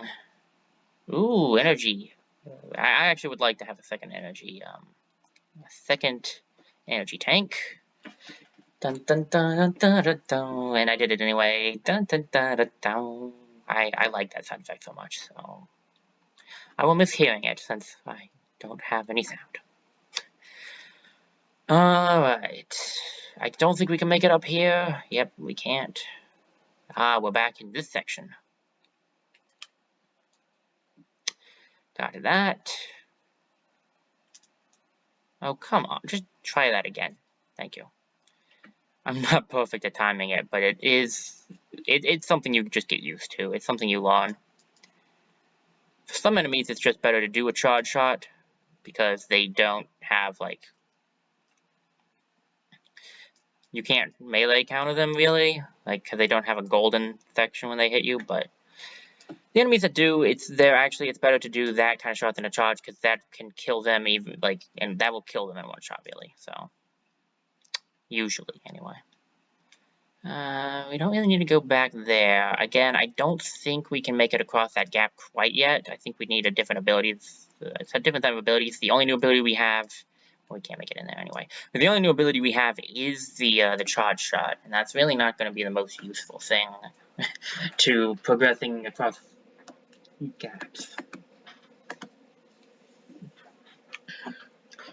Ooh, energy. I actually would like to have a second energy tank. Dun dun dun dun dun dun, and I did it anyway. Dun dun dun dun dun. I like that sound effect so much, so I will miss hearing it since I don't have any sound. Alright. I don't think we can make it up here. Yep, we can't. We're back in this section. Got that. Oh, come on. Just try that again. Thank you. I'm not perfect at timing it, but it's something you just get used to. It's something you learn. For some enemies, it's just better to do a charge shot because they don't have, like... You can't melee counter them, really, like, because they don't have a golden section when they hit you, but... The enemies that do, it's better to do that kind of shot than a charge, because that can kill them even, like, and that will kill them in one shot, really, so. Usually, anyway. We don't really need to go back there. Again, I don't think we can make it across that gap quite yet. I think we need a different abilities. It's a different type of abilities. The only new ability we have, well, we can't make it in there anyway. But the only new ability we have is the charge shot, and that's really not going to be the most useful thing to progressing across gaps.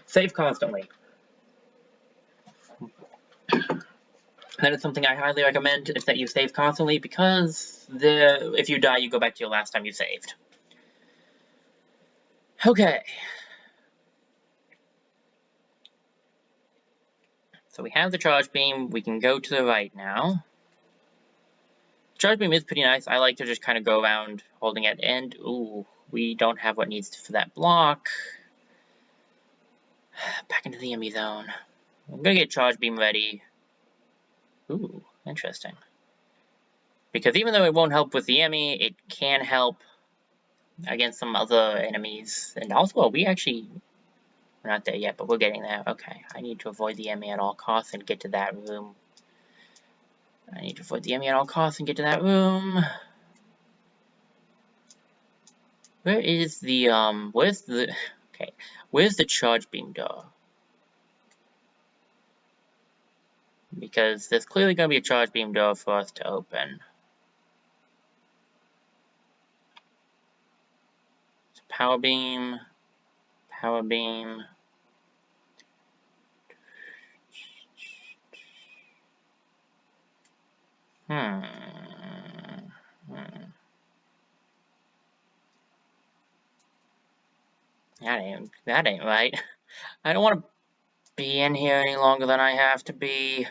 Save constantly. That is something I highly recommend, is that you save constantly, because if you die, you go back to your last time you saved. Okay. So we have the charge beam, we can go to the right now. Charge beam is pretty nice. I like to just kind of go around holding it, and ooh, we don't have what needs for that block. Back into the enemy zone. I'm gonna get charge beam ready. Ooh, interesting. Because even though it won't help with the Emmy, it can help against some other enemies. And also, we're not there yet, but we're getting there. Okay, I need to avoid the Emmy at all costs and get to that room. Where is the, where's the charge beam door? Because there's clearly going to be a charge beam door for us to open. So power beam. That ain't right. I don't want to be in here any longer than I have to be.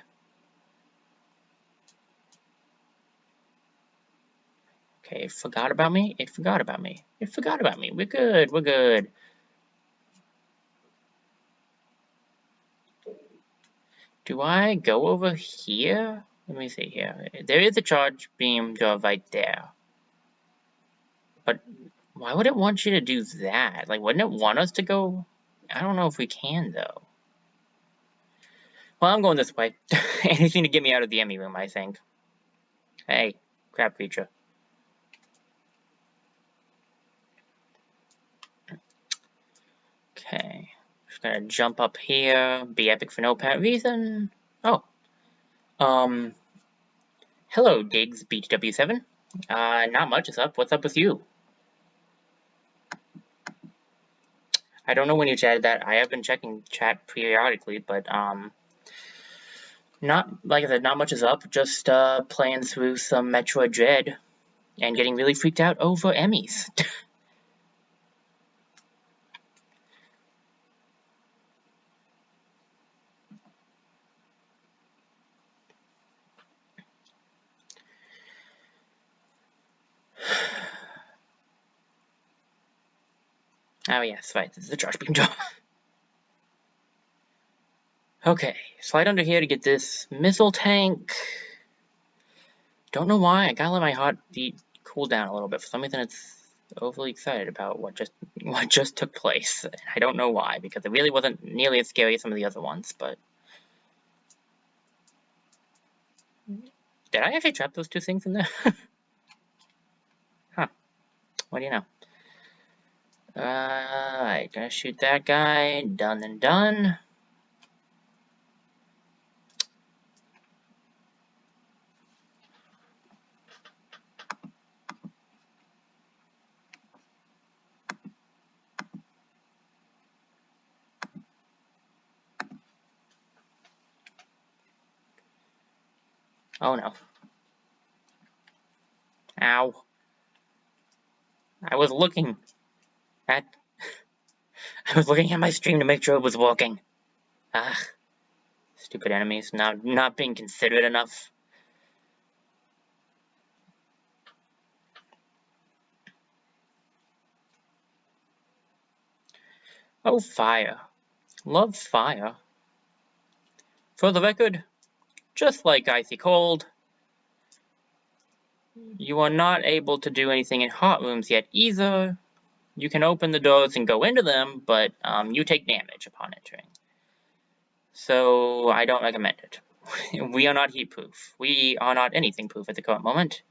Okay, it forgot about me. We're good. Do I go over here? Let me see here. There is a charge beam door right there. But why would it want you to do that? Like, wouldn't it want us to go? I don't know if we can, though. Well, I'm going this way. Anything to get me out of the Emmy room, I think. Hey, crab creature. Okay. Just gonna jump up here. Be epic for no apparent reason. Oh. Hello, Diggs BTW7. Not much is up. What's up with you? I don't know when you chatted that. I have been checking chat periodically, but, like I said, not much is up. Just, playing through some Metroid Dread and getting really freaked out over Emmys. Oh, yes, right. This is the charge beam door. Okay, slide under here to get this missile tank. Don't know why. I gotta let my heartbeat cool down a little bit. For some reason, it's overly excited about what just took place. I don't know why, because it really wasn't nearly as scary as some of the other ones. But did I actually trap those two things in there? Huh? What do you know? Alright, gonna shoot that guy. Done and done. Oh no. Ow. I was looking at my stream to make sure it was working. Ah. Stupid enemies. Not being considerate enough. Oh, fire. Love fire. For the record, just like Icy Cold, you are not able to do anything in hot rooms yet either. You can open the doors and go into them, but you take damage upon entering. So I don't recommend it. We are not heat proof. We are not anything proof at the current moment.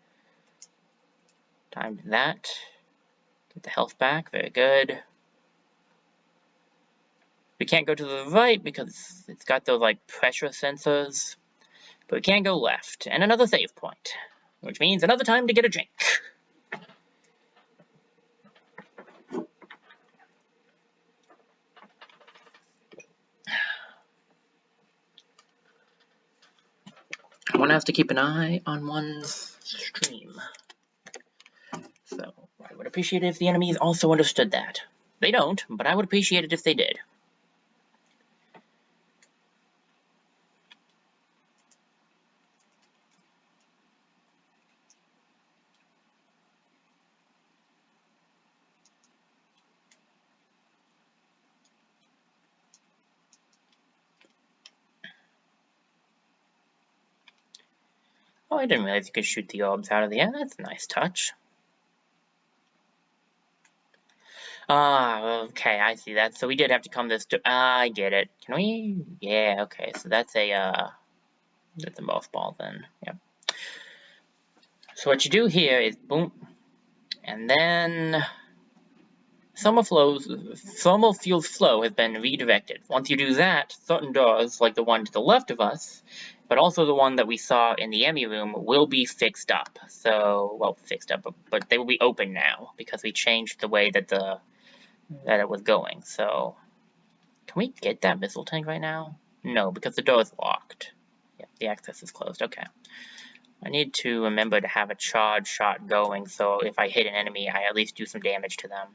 Time that. Get the health back. Very good. We can't go to the right because it's got those like pressure sensors. But we can go left. And another save point. Which means another time to get a drink. One has to keep an eye on one's stream. So, I would appreciate it if the enemies also understood that. They don't, but I would appreciate it if they did. Oh, I didn't realize you could shoot the orbs out of the air. That's a nice touch. Ah, okay, I see that. So we did have to come this. I get it. Can we? Yeah, okay. So that's a mothball then. Yep. So what you do here is boom, and then thermal fuel flow has been redirected. Once you do that, certain doors, like the one to the left of us, but also the one that we saw in the Emmy room, will be fixed up. So, well, fixed up, but they will be open now because we changed the way that it was going. So, can we get that missile tank right now? No, because the door is locked. Yeah, the access is closed. Okay. I need to remember to have a charge shot going, so if I hit an enemy, I at least do some damage to them.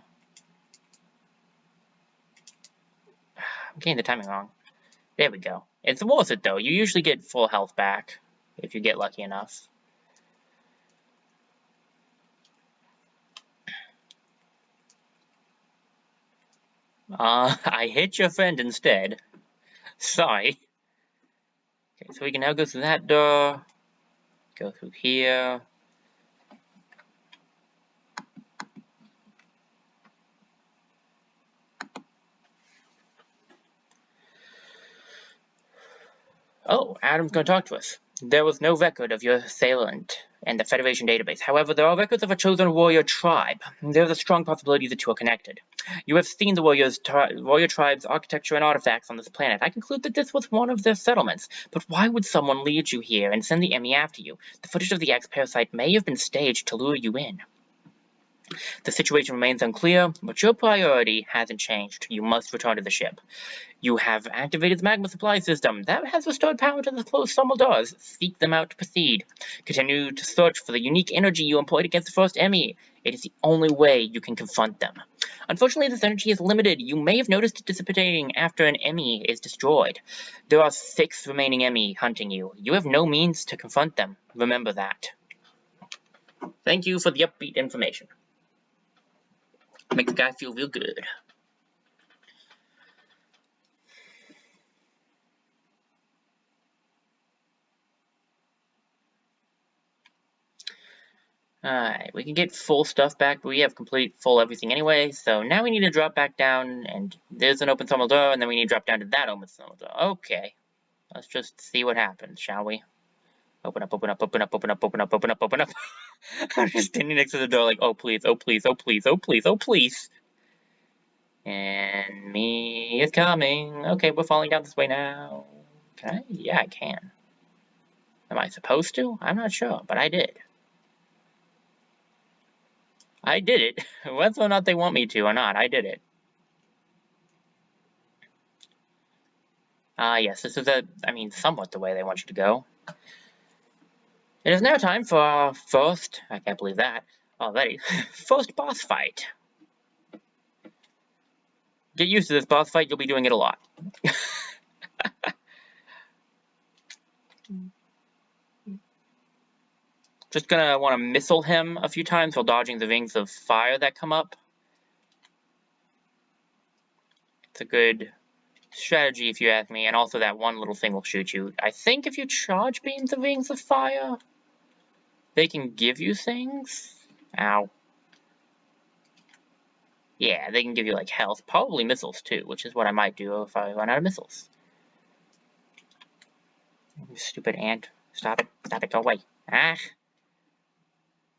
I'm getting the timing wrong. There we go. It's worth it, though. You usually get full health back, if you get lucky enough. I hit your friend instead. Sorry. Okay, so we can now go through that door. Go through here. Oh, Adam's going to talk to us. There was no record of your assailant in the Federation database. However, there are records of a chosen warrior tribe. There is a strong possibility the two are connected. You have seen the warrior tribe's architecture and artifacts on this planet. I conclude that this was one of their settlements. But why would someone lead you here and send the Emmy after you? The footage of the X-Parasite may have been staged to lure you in. The situation remains unclear, but your priority hasn't changed. You must return to the ship. You have activated the magma supply system. That has restored power to the closed thermal doors. Seek them out to proceed. Continue to search for the unique energy you employed against the first Emmy. It is the only way you can confront them. Unfortunately, this energy is limited. You may have noticed it dissipating after an Emmy is destroyed. There are 6 remaining Emmy hunting you. You have no means to confront them. Remember that. Thank you for the upbeat information. Make the guy feel real good. Alright, we can get full stuff back, but we have complete full everything anyway, so now we need to drop back down, and there's an open thermal door, and then we need to drop down to that open thermal door. Okay, let's just see what happens, shall we? Open up, open up, open up, open up, open up, open up, open up. I'm just standing next to the door like, oh please, oh please, oh please, oh please, oh please. And me is coming. Okay, we're falling down this way now. Can I? Yeah, I can. Am I supposed to? I'm not sure, but I did. I did it. Whether or not they want me to or not, I did it. Yes, this is somewhat the way they want you to go. It is now time for our first, I can't believe that, already, first boss fight. Get used to this boss fight, you'll be doing it a lot. Just gonna want to missile him a few times while dodging the rings of fire that come up. It's a good strategy if you ask me, and also that one little thing will shoot you. I think if you charge beam the rings of fire, they can give you things. Ow. Yeah, they can give you like health, probably missiles too, which is what I might do if I run out of missiles. You stupid ant. Stop it, go away. Ah.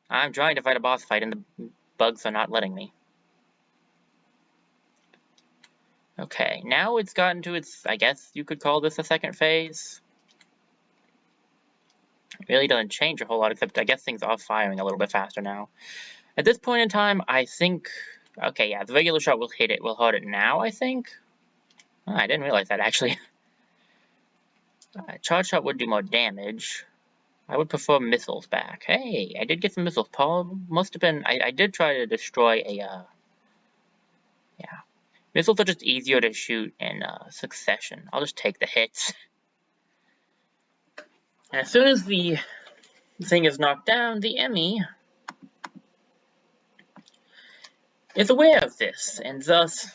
I'm trying to fight a boss fight and the bugs are not letting me. Okay, now it's gotten to its, I guess you could call this a second phase. It really doesn't change a whole lot, except I guess things are firing a little bit faster now. At this point in time, I think, okay, yeah, the regular shot will hit it. We'll hit it now, I think. Oh, I didn't realize that, actually. Charge shot would do more damage. I would prefer missiles back. Hey, I did get some missiles. Paul must have been, I did try to destroy a, yeah. Missiles are just easier to shoot in succession. I'll just take the hits. And as soon as the thing is knocked down, the Emmy is aware of this, and thus,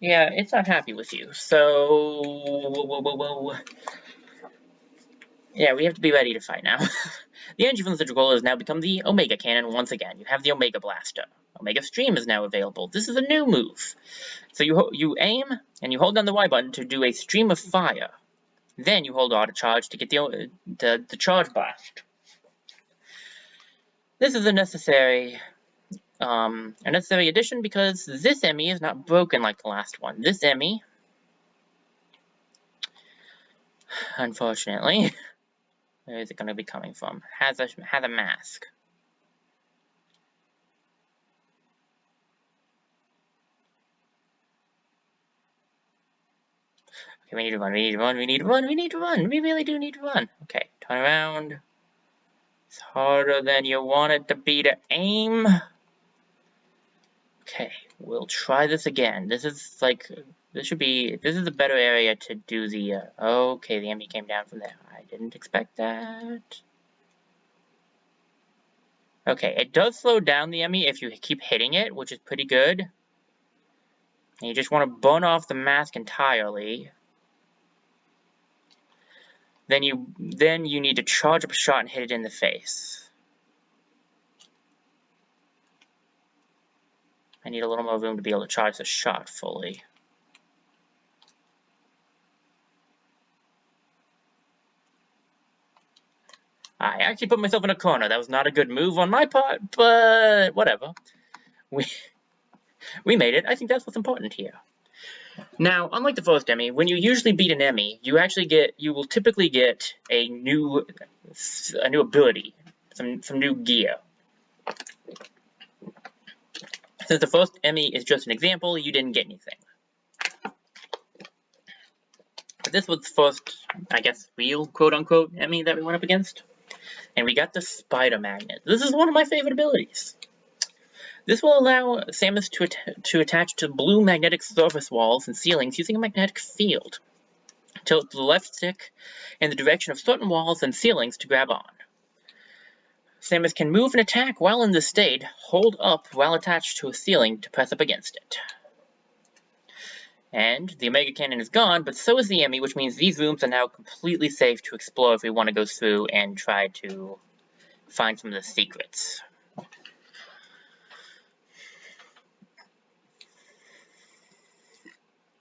yeah, it's not happy with you. So, Yeah, we have to be ready to fight now. The energy from the Citral has now become the Omega Cannon once again. You have the Omega Blaster. Omega Stream is now available. This is a new move. So you aim, and you hold down the Y button to do a stream of fire. Then you hold auto charge to get the charge blast. This is a necessary addition because this Emmy is not broken like the last one. This Emmy, unfortunately, where is it going to be coming from? Has a mask. Okay, we need to run, we need to run, we need to run, we need to run. We really do need to run. Okay, turn around. It's harder than you want it to be to aim. Okay, we'll try this again. This is a better area to do the, okay, the enemy came down from there. I didn't expect that. Okay, it does slow down the enemy if you keep hitting it, which is pretty good. And you just want to burn off the mask entirely. Then you need to charge up a shot and hit it in the face. I need a little more room to be able to charge the shot fully. I actually put myself in a corner. That was not a good move on my part, but whatever. We made it. I think that's what's important here. Now, unlike the first Emmy, when you usually beat an Emmy, you will typically get a new ability, some new gear. Since the first Emmy is just an example, you didn't get anything. But this was the first, I guess, real quote-unquote Emmy that we went up against. And we got the Spider Magnet. This is one of my favorite abilities. This will allow Samus to attach to blue magnetic surface walls and ceilings using a magnetic field. Tilt the left stick in the direction of certain walls and ceilings to grab on. Samus can move and attack while in this state, hold up while attached to a ceiling to press up against it. And the Omega Cannon is gone, but so is the Emmy, which means these rooms are now completely safe to explore if we want to go through and try to find some of the secrets.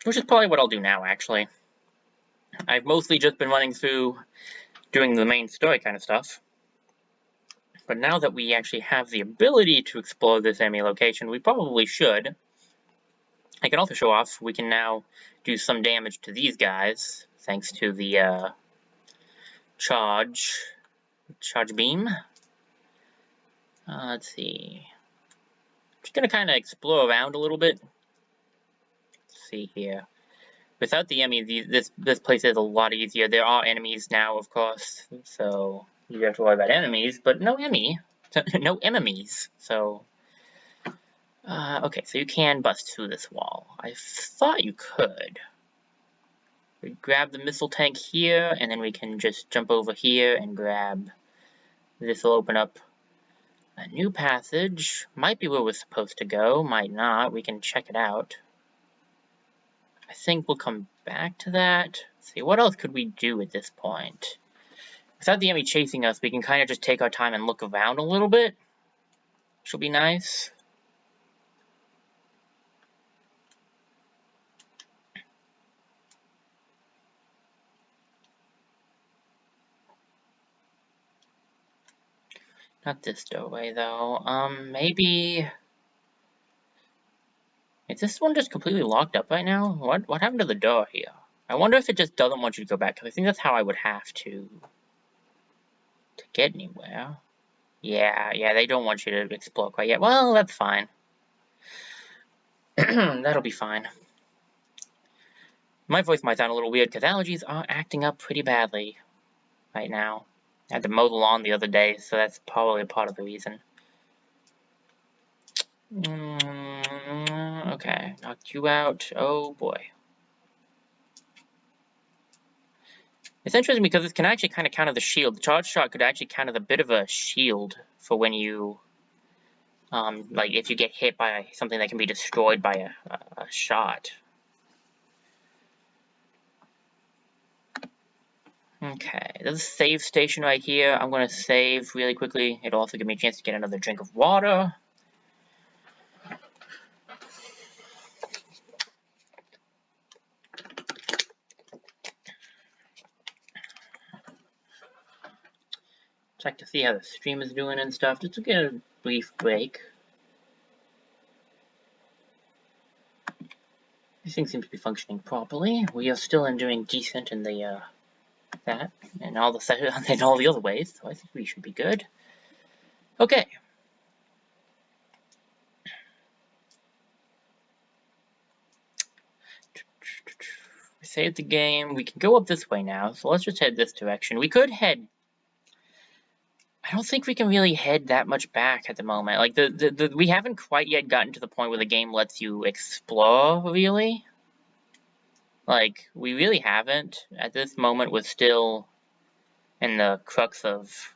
Which is probably what I'll do now, actually. I've mostly just been running through doing the main story kind of stuff. But now that we actually have the ability to explore this Emmy location, we probably should. I can also show off we can now do some damage to these guys, thanks to the charge beam. Let's see. Just gonna kind of explore around a little bit. Let's see here. Without the Emmy, this place is a lot easier. There are enemies now, of course, so you have to worry about enemies, but no Emmy. No enemies, so... okay, so you can bust through this wall. I thought you could. We grab the missile tank here, and then we can just jump over here and grab... This will open up a new passage. Might be where we're supposed to go, might not. We can check it out. I think we'll come back to that. Let's see, what else could we do at this point? Without the enemy chasing us, we can kind of just take our time and look around a little bit. Which will be nice. Not this doorway, though. Maybe... Is this one just completely locked up right now? What happened to the door here? I wonder if it just doesn't want you to go back, because I think that's how I would have to get anywhere. Yeah, they don't want you to explore quite yet. Well, that's fine. That'll be fine. My voice might sound a little weird, because allergies are acting up pretty badly right now. I had to mow the lawn the other day, so that's probably a part of the reason. Okay, knocked you out. Oh boy. It's interesting because this can actually kind of counter the shield. The charge shot could actually count as a bit of a shield for when you, like if you get hit by something that can be destroyed by a shot. Okay, there's a save station right here. I'm going to save really quickly. It'll also give me a chance to get another drink of water. Check to see how the stream is doing and stuff, just to get a brief break. Everything seems to be functioning properly. We are still doing decent in the that and all the and all the other ways, so I think we should be good. Okay. We saved the game. We can go up this way now, so let's just head this direction. We could head. I don't think we can really head that much back at the moment. Like we haven't quite yet gotten to the point where the game lets you explore, really. Like, we really haven't. At this moment, we're still in the crux of,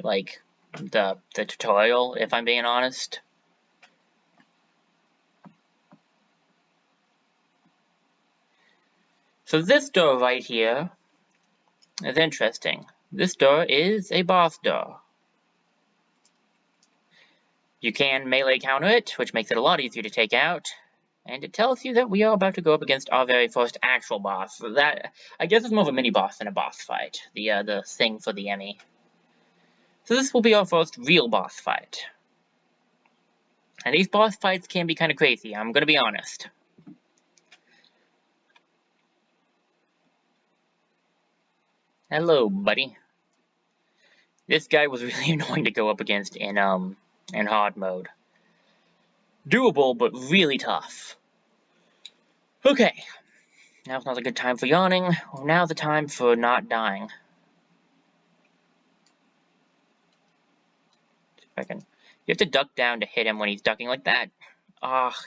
like, the tutorial, if I'm being honest. So this door right here is interesting. This door is a boss door. You can melee counter it, which makes it a lot easier to take out. And it tells you that we are about to go up against our very first actual boss. So that, I guess, is more of a mini-boss than a boss fight. The thing for the Emmy. So this will be our first real boss fight. And these boss fights can be kind of crazy, I'm gonna be honest. Hello, buddy. This guy was really annoying to go up against in hard mode. Doable, but really tough. Okay. Now's not a good time for yawning. Now's the time for not dying. You have to duck down to hit him when he's ducking like that.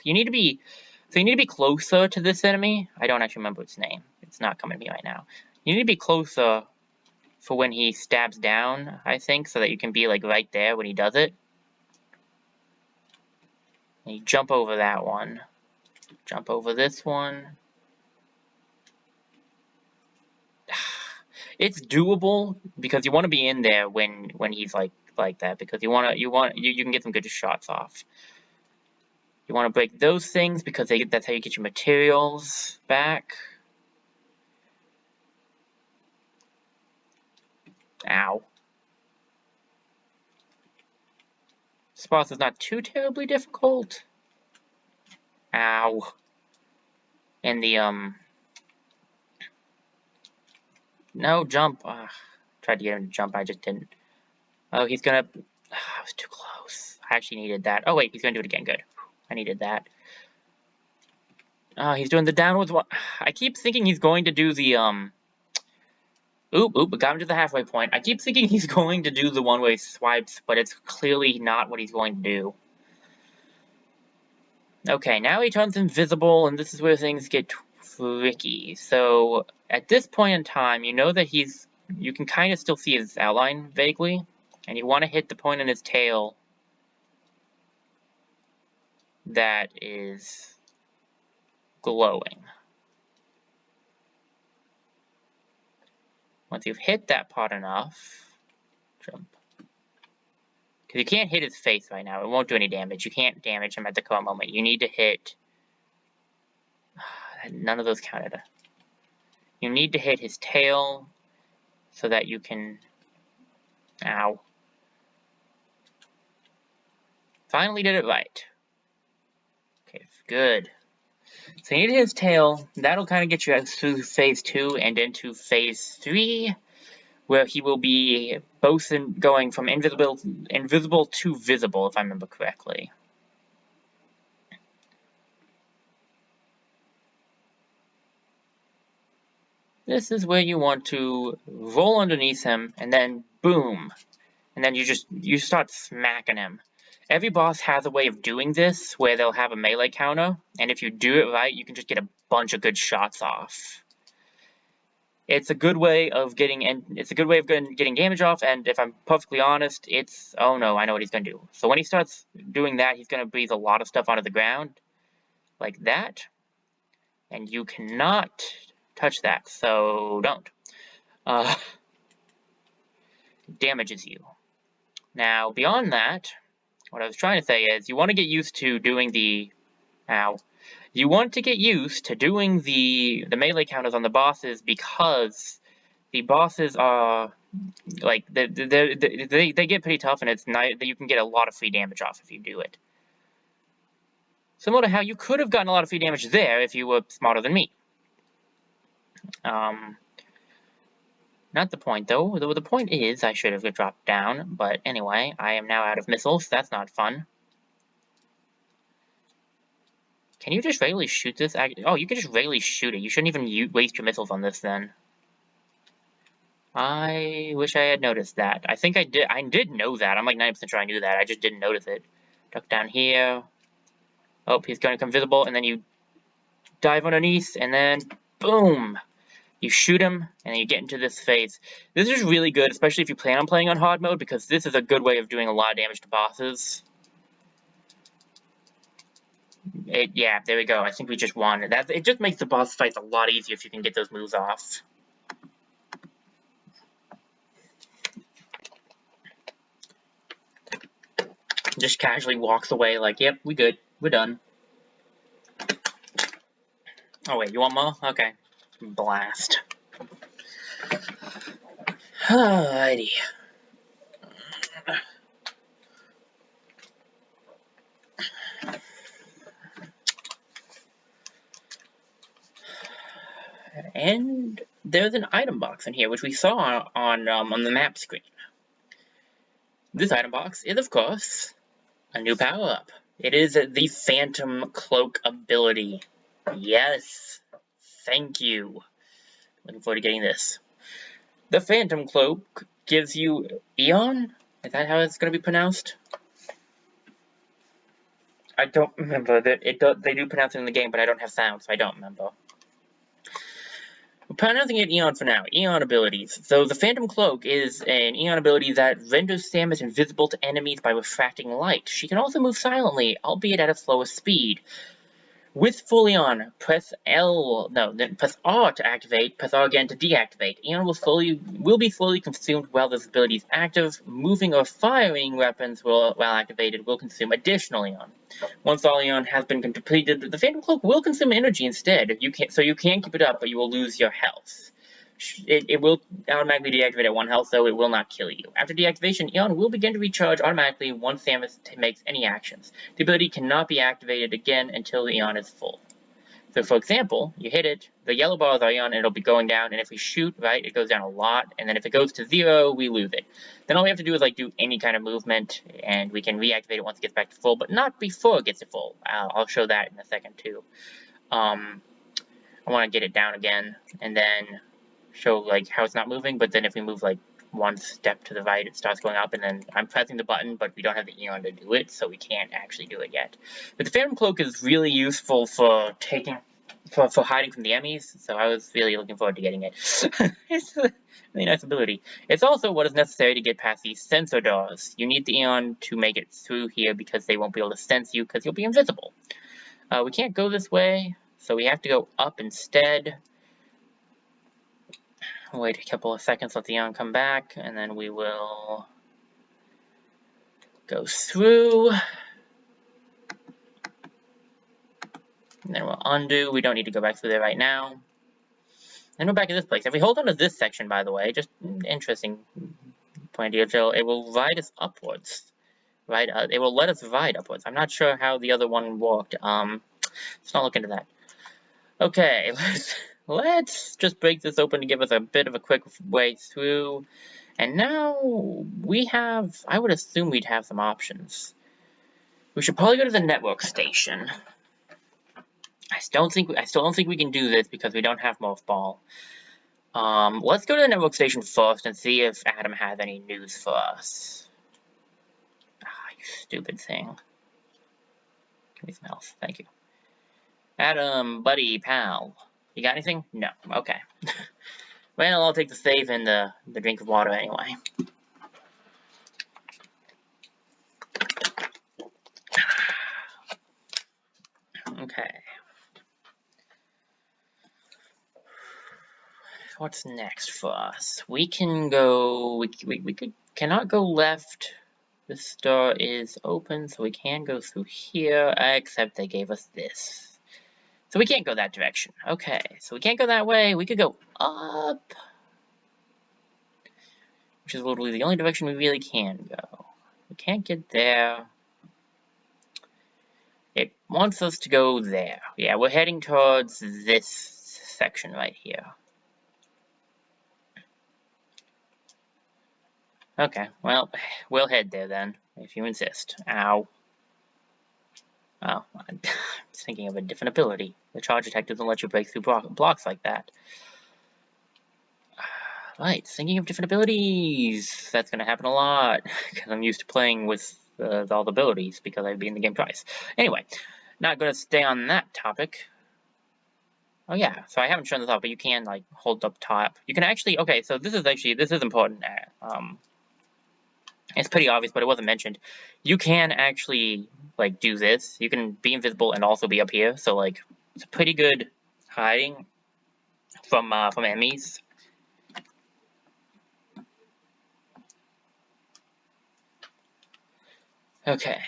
You need to be closer to this enemy. I don't actually remember its name. It's not coming to me right now. You need to be closer for when he stabs down, I think, so that you can be like right there when he does it. And you jump over that one. Jump over this one. It's doable because you want to be in there when he's like that, because you can get some good shots off. You want to break those things because that's how you get your materials back. Ow. This boss is not too terribly difficult. Ow. And the no, jump. Tried to get him to jump, I just didn't. Oh, he's gonna... I was too close. I actually needed that. Oh, wait, he's gonna do it again. Good. I needed that. Oh, he's doing the downwards one. I keep thinking he's going to do the, Oop, got him to the halfway point. I keep thinking he's going to do the one-way swipes, but it's clearly not what he's going to do. Okay, now he turns invisible, and this is where things get tricky. So, at this point in time, you know that you can kind of still see his outline vaguely, and you want to hit the point in his tail that is glowing. Once you've hit that part enough, jump. Because you can't hit his face right now. It won't do any damage. You can't damage him at the current moment. You need to hit... None of those counted. You need to hit his tail so that you can... Ow. Finally did it right. Okay, good. So you need to hit his tail. That'll kind of get you through phase 2 and into phase 3, where he will be both going from invisible to visible, if I remember correctly. This is where you want to roll underneath him, and then boom. And then you start smacking him. Every boss has a way of doing this, where they'll have a melee counter, and if you do it right, you can just get a bunch of good shots off. It's a good way of getting damage off, and if I'm perfectly honest, oh no, I know what he's gonna do. So when he starts doing that, he's gonna breathe a lot of stuff onto the ground, like that, and you cannot touch that, so don't. damages you. Now, beyond that, what I was trying to say is you want to get used to doing the... Ow. You want to get used to doing the melee counters on the bosses, because the bosses are... like, they get pretty tough, and it's nice that you can get a lot of free damage off if you do it. Similar to how you could have gotten a lot of free damage there if you were smarter than me. Not the point, though. The point is I should have dropped down, but anyway, I am now out of missiles. That's not fun. Can you just regularly shoot this? Oh, you can just regularly shoot it. You shouldn't even waste your missiles on this, then. I wish I had noticed that. I think I did. I did know that. I'm like 90% sure I knew that. I just didn't notice it. Duck down here. Oh, he's going to become visible, and then you dive underneath, and then boom! You shoot him, and then you get into this phase. This is really good, especially if you plan on playing on hard mode, because this is a good way of doing a lot of damage to bosses. Yeah, there we go. I think we just won. It just makes the boss fights a lot easier if you can get those moves off. Just casually walks away like, yep, we good. We're done. Oh, wait, you want more? Okay. Blast. Alrighty. And there's an item box in here, which we saw on the map screen. This item box is, of course, a new power-up. It is the Phantom Cloak ability. Yes. Thank you. Looking forward to getting this. The Phantom Cloak gives you Eon? Is that how it's going to be pronounced? I don't remember. They do pronounce it in the game, but I don't have sound, so I don't remember. We're pronouncing it Eon for now. Eon abilities. So the Phantom Cloak is an Eon ability that renders Samus invisible to enemies by refracting light. She can also move silently, albeit at a slower speed. With full Eon, press press R to activate, press R again to deactivate. Eon will be slowly consumed while this ability is active. Moving or firing weapons while activated will consume additional Eon. Once all Eon has been completed, the Phantom Cloak will consume energy instead. You can keep it up, but you will lose your health. It will automatically deactivate at 1 health, though it will not kill you. After deactivation, Eon will begin to recharge automatically once Samus makes any actions. The ability cannot be activated again until the Eon is full. So, for example, you hit it, the yellow bars are Eon, and it'll be going down, and if we shoot, right, it goes down a lot, and then if it goes to 0, we lose it. Then all we have to do is, do any kind of movement, and we can reactivate it once it gets back to full, but not before it gets to full. I'll show that in a second, too. I want to get it down again, and then show how it's not moving, but then if we move one step to the right, it starts going up, and then I'm pressing the button, but we don't have the Eon to do it, so we can't actually do it yet. But the Phantom Cloak is really useful for hiding from the enemies, so I was really looking forward to getting it. It's a really nice ability. It's also what is necessary to get past these sensor doors. You need the Eon to make it through here because they won't be able to sense you because you'll be invisible. We can't go this way, so we have to go up instead. Wait a couple of seconds, let the Eon come back, and then we will go through. And then we'll undo. We don't need to go back through there right now. And we're back in this place. If we hold on to this section, by the way, just interesting point of view, it will ride us upwards. Right? It will let us ride upwards. I'm not sure how the other one worked. Let's not look into that. Okay, let's just break this open to give us a bit of a quick way through. And now we have, I would assume we'd have some options. We should probably go to the network station. I still don't think we can do this because we don't have Morph Ball. Let's go to the network station first and see if Adam has any news for us. Ah, you stupid thing. Give me some health, thank you. Adam, buddy, pal. You got anything? No. Okay. Well, I'll take the save and the drink of water anyway. Okay. what's next for us? We can go. We cannot go left. This door is open, so we can go through here. Except they gave us this, so we can't go that direction. Okay, so we can't go that way. We could go up, which is literally the only direction we really can go. We can't get there. It wants us to go there. Yeah, we're heading towards this section right here. Okay, well, we'll head there then, if you insist. Ow. Oh, I'm thinking of a different ability. The charge attack doesn't let you break through blocks like that. Right, thinking of different abilities. That's gonna happen a lot, because I'm used to playing with all the abilities, because I've beaten the game twice. Anyway, not gonna stay on that topic. Oh yeah, so I haven't shown this off, but you can, like, hold up top. You can actually, okay, so this is important. It's pretty obvious, but it wasn't mentioned. You can actually, like, do this. You can be invisible and also be up here, so, like, it's pretty good hiding from enemies. Okay.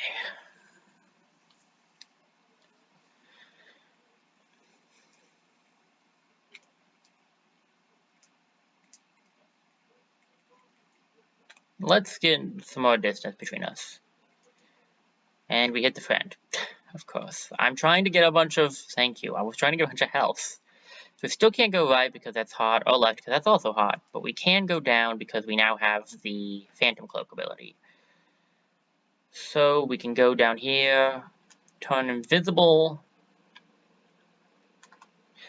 Let's get some more distance between us. And we hit the friend, of course. I'm trying to get a bunch of... Thank you. I was trying to get a bunch of health. So we still can't go right because that's hot, or left because that's also hot. But we can go down because we now have the Phantom Cloak ability. So we can go down here, turn invisible.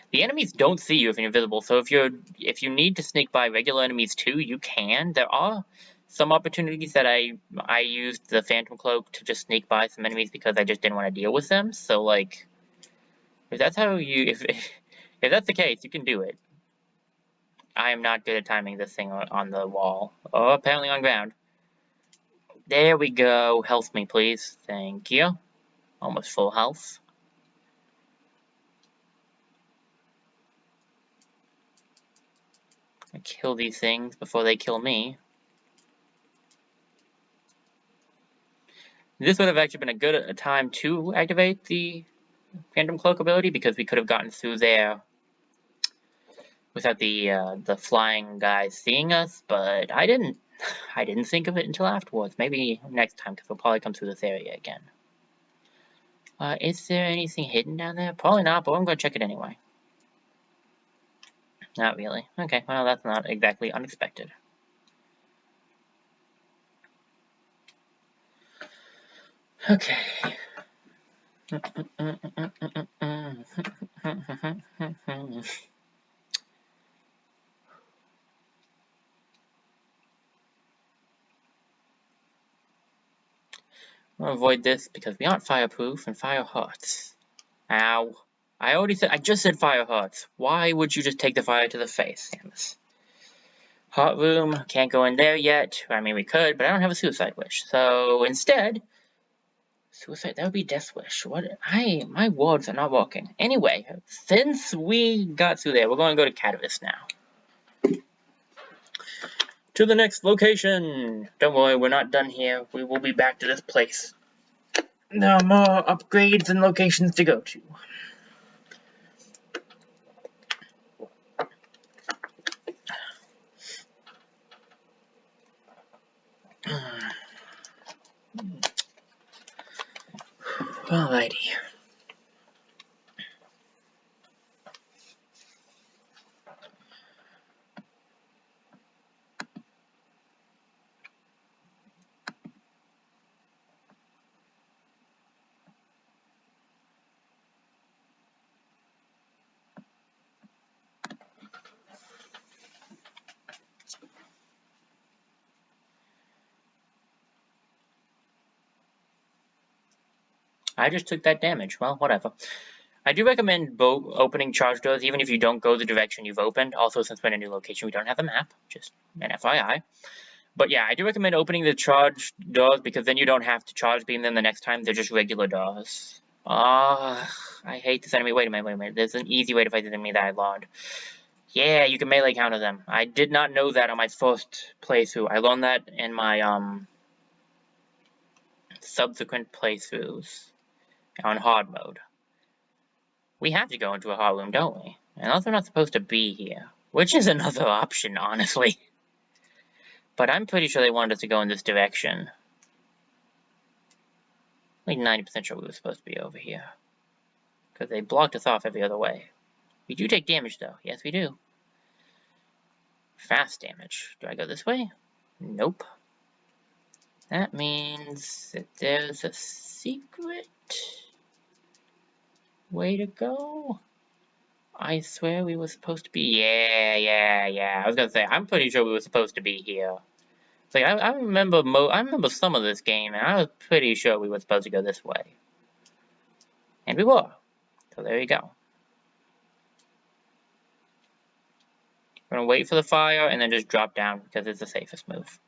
The enemies don't see you if you're invisible, so if you need to sneak by regular enemies too, you can. There are some opportunities that I used the Phantom Cloak to just sneak by some enemies because I just didn't want to deal with them. So, like, if that's how you if that's the case, you can do it. I am not good at timing this thing on the wall. Oh, apparently on ground. There we go. Health me, please. Thank you. Almost full health. I kill these things before they kill me. This would have actually been a good time to activate the Phantom Cloak ability because we could have gotten through there without the flying guys seeing us, but I didn't think of it until afterwards. Maybe next time, because we'll probably come through this area again. Is there anything hidden down there? Probably not, but I'm going to check it anyway. Not really. Okay, well, that's not exactly unexpected. Okay. I'm gonna avoid this because we aren't fireproof and fire hurts. Ow. I just said fire hurts. Why would you just take the fire to the face, Samus? Hot room, can't go in there yet. I mean, we could, but I don't have a suicide wish. So instead, suicide, that would be death wish. My wards are not working. Anyway, since we got through there, we're going to go to Catavis now. To the next location. Don't worry, we're not done here. We will be back to this place. There are more upgrades and locations to go to. Alrighty. I just took that damage. Well, whatever. I do recommend opening charge doors, even if you don't go the direction you've opened. Also, since we're in a new location, we don't have the map. Just an FYI. But yeah, I do recommend opening the charge doors, because then you don't have to charge beam them the next time. They're just regular doors. I hate this enemy. Wait a minute. There's an easy way to fight this enemy that I learned. Yeah, you can melee counter them. I did not know that on my first playthrough. I learned that in my subsequent playthroughs on hard mode. We have to go into a hard room, don't we? Unless we're not supposed to be here. Which is another option, honestly. But I'm pretty sure they wanted us to go in this direction. Like 90% sure we were supposed to be over here. Because they blocked us off every other way. We do take damage, though. Yes, we do. Fast damage. Do I go this way? Nope. That means that there's a secret way to go. I swear we were supposed to be... Yeah. I was gonna say, I'm pretty sure we were supposed to be here. It's like, I remember some of this game, and I was pretty sure we were supposed to go this way. And we were. So there you go. We're gonna wait for the fire, and then just drop down, because it's the safest move.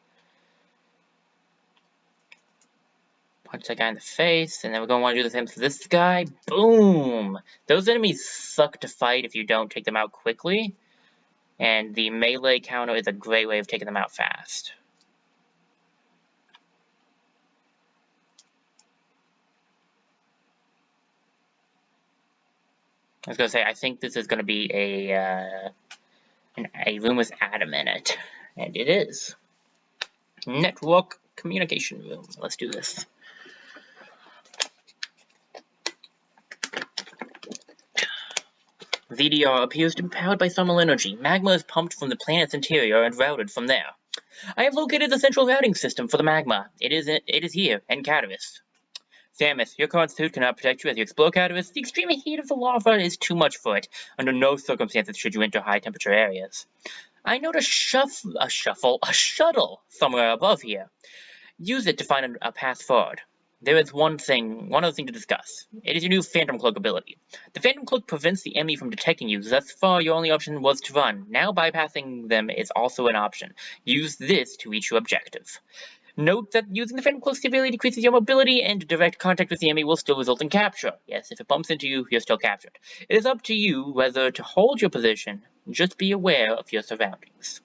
Punch that guy in the face, and then we're gonna want to do the same to this guy. Boom! Those enemies suck to fight if you don't take them out quickly. And the melee counter is a great way of taking them out fast. I was gonna say, I think this is gonna be a room with Adam in it, and it is. Network communication room. Let's do this. VDR appears to be powered by thermal energy. Magma is pumped from the planet's interior and routed from there. I have located the central routing system for the magma. It is here, in Catavis. Samus, your current suit cannot protect you as you explore Catavis. The extreme heat of the lava is too much for it. Under no circumstances should you enter high-temperature areas. I note a shuttle somewhere above here. Use it to find a path forward. There is one other thing to discuss. It is your new Phantom Cloak ability. The Phantom Cloak prevents the enemy from detecting you. Thus far, your only option was to run. Now bypassing them is also an option. Use this to reach your objective. Note that using the Phantom Cloak severely decreases your mobility, and direct contact with the enemy will still result in capture. Yes, if it bumps into you, you're still captured. It is up to you whether to hold your position. Just be aware of your surroundings.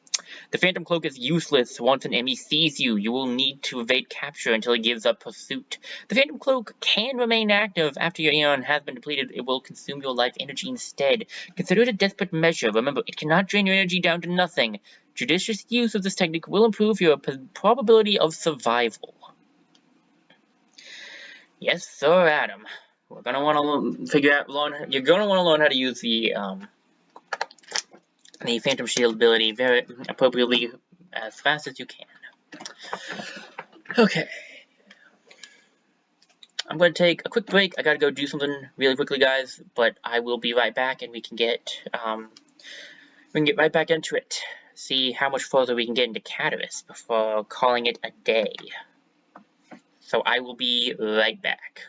The Phantom Cloak is useless once an enemy sees you. You will need to evade capture until he gives up pursuit. The Phantom Cloak can remain active after your Aeon has been depleted. It will consume your life energy instead. Consider it a desperate measure. Remember, it cannot drain your energy down to nothing. Judicious use of this technique will improve your probability of survival. Yes, sir, Adam. We're gonna want to you're gonna want to learn how to use the Phantom Shield ability very appropriately as fast as you can. Okay. I'm going to take a quick break. I gotta go do something really quickly, guys, but I will be right back, and we can get right back into it. See how much further we can get into Catavis before calling it a day. So I will be right back.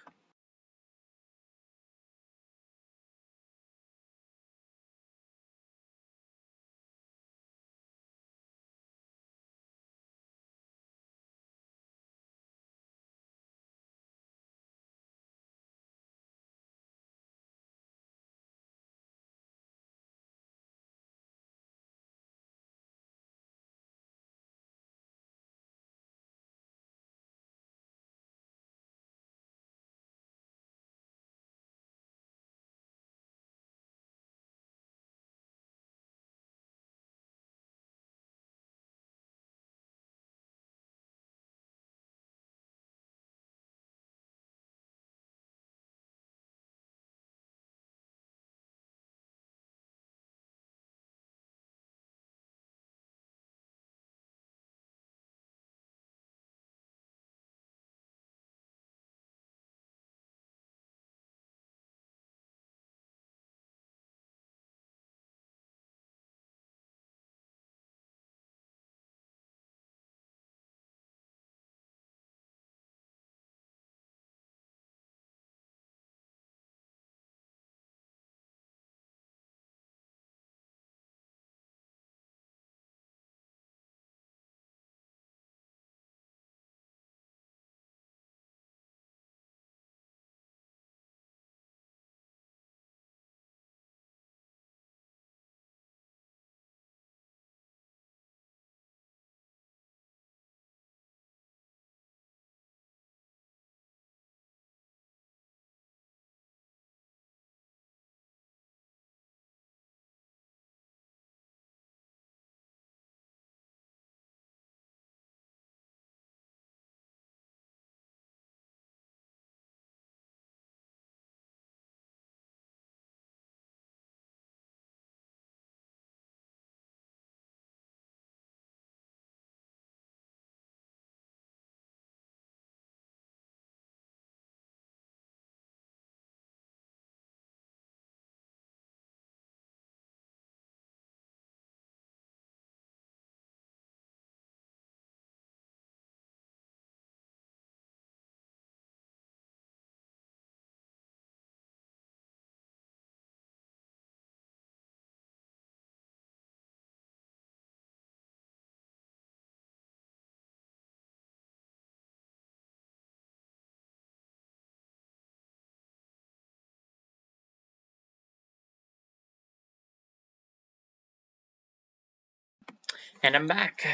And I'm back.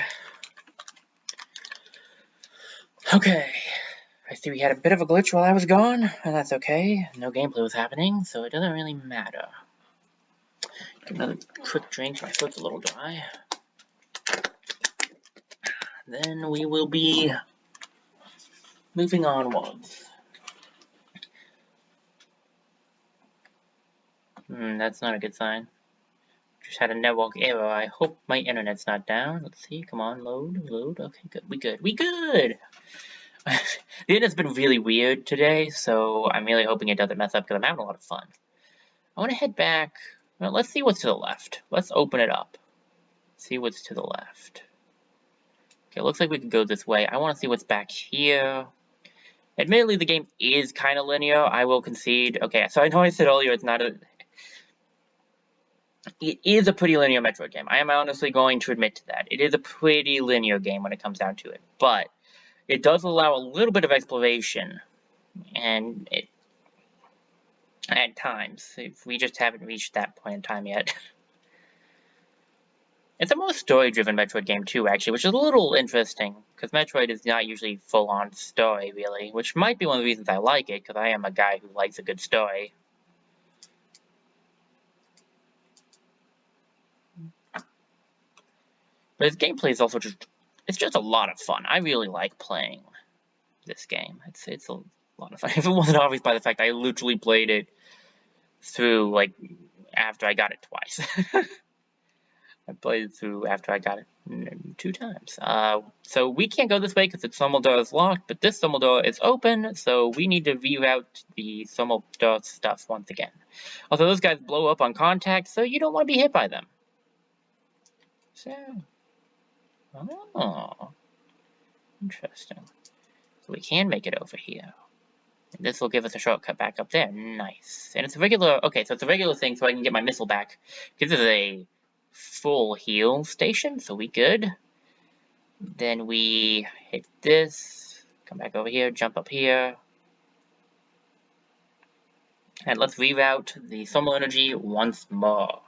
Okay. I see we had a bit of a glitch while I was gone, and that's okay. No gameplay was happening, so it doesn't really matter. Get another quick drink, my throat's a little dry. Then we will be moving onwards. That's not a good sign. Just had a network error. I hope my internet's not down. Let's see. Come on, load. Okay, good. We good. The internet's been really weird today, so I'm really hoping it doesn't mess up because I'm having a lot of fun. I want to head back. Well, let's see what's to the left. Let's open it up. See what's to the left. Okay, looks like we can go this way. I want to see what's back here. Admittedly, the game is kind of linear. I will concede. Okay, so I know I said earlier it's not a... It is a pretty linear Metroid game. I am honestly going to admit to that. It is a pretty linear game when it comes down to it. But it does allow a little bit of exploration. And it... at times. If we just haven't reached that point in time yet. It's a more story-driven Metroid game too, actually, which is a little interesting, because Metroid is not usually full-on story, really, which might be one of the reasons I like it, because I am a guy who likes a good story. But its gameplay is also it's just a lot of fun. I really like playing this game. It's a lot of fun. If it wasn't obvious by the fact I literally played it through, like, after I got it twice. I played it through after I got it 2 times. So we can't go this way because the Sommel door is locked, but this Sommel door is open, so we need to reroute the Sommel door stuff once again. Also, those guys blow up on contact, so you don't want to be hit by them. So, oh, interesting. So we can make it over here. And this will give us a shortcut back up there. Nice. And it's a regular, okay, so it's a regular thing so I can get my missile back. This is a full heal station, so we good. Then we hit this, come back over here, jump up here. And let's reroute the thermal energy once more.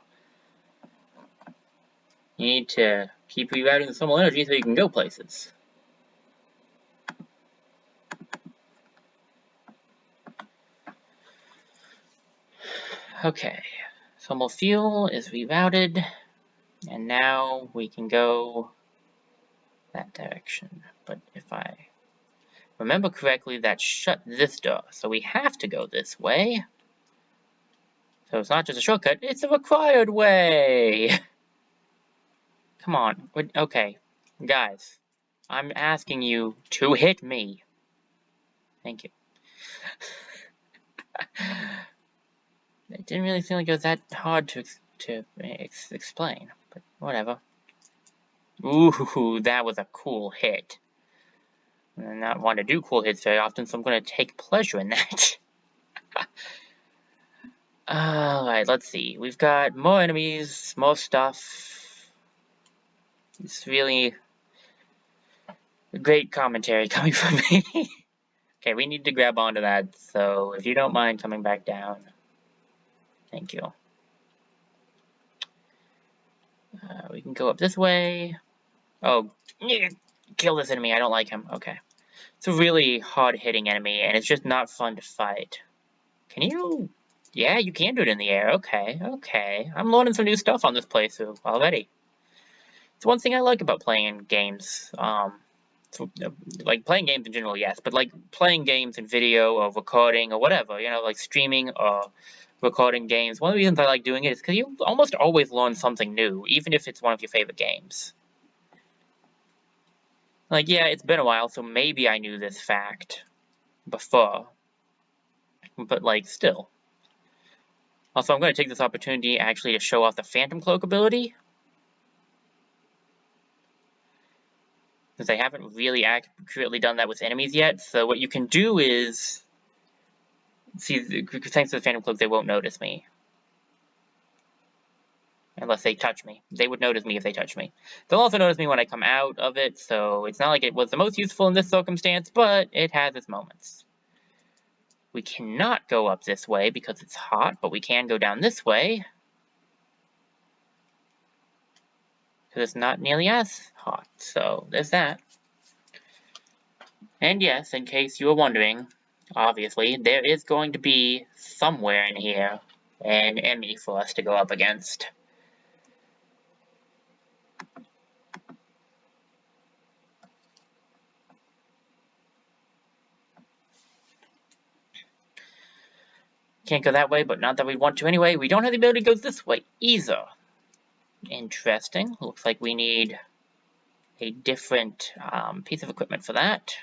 You need to keep rerouting the thermal energy so you can go places. Okay, thermal fuel is rerouted. And now we can go that direction. But if I remember correctly, that shut this door. So we have to go this way. So it's not just a shortcut, it's a required way! Come on. Okay. Guys, I'm asking you to hit me. Thank you. It didn't really seem like it was that hard to explain, but whatever. Ooh, that was a cool hit. I not want to do cool hits very often, so I'm going to take pleasure in that. Alright, let's see. We've got more enemies, more stuff. It's really great commentary coming from me. Okay, we need to grab onto that, so if you don't mind coming back down. Thank you. We can go up this way. Oh, kill this enemy. I don't like him. Okay. It's a really hard-hitting enemy, and it's just not fun to fight. Can you... Yeah, you can do it in the air. Okay, okay. I'm learning some new stuff on this playthrough already. It's one thing I like about playing games. Like, playing games in general, yes, but, like, playing games in video or recording or whatever, you know, like streaming or recording games. One of the reasons I like doing it is because you almost always learn something new, even if it's one of your favorite games. Like, yeah, it's been a while, so maybe I knew this fact before. But, like, still. Also, I'm going to take this opportunity actually to show off the Phantom Cloak ability. Because I haven't really accurately done that with enemies yet. So what you can do is... See, thanks to the Phantom Cloak, they won't notice me. Unless they touch me. They would notice me if they touch me. They'll also notice me when I come out of it, so it's not like it was the most useful in this circumstance, but it has its moments. We cannot go up this way because it's hot, but we can go down this way. because it's not nearly as hot. So there's that. And yes, in case you were wondering, obviously, there is going to be somewhere in here an enemy for us to go up against. Can't go that way, but not that we want to anyway. We don't have the ability to go this way either. Interesting. Looks like we need a different piece of equipment for that.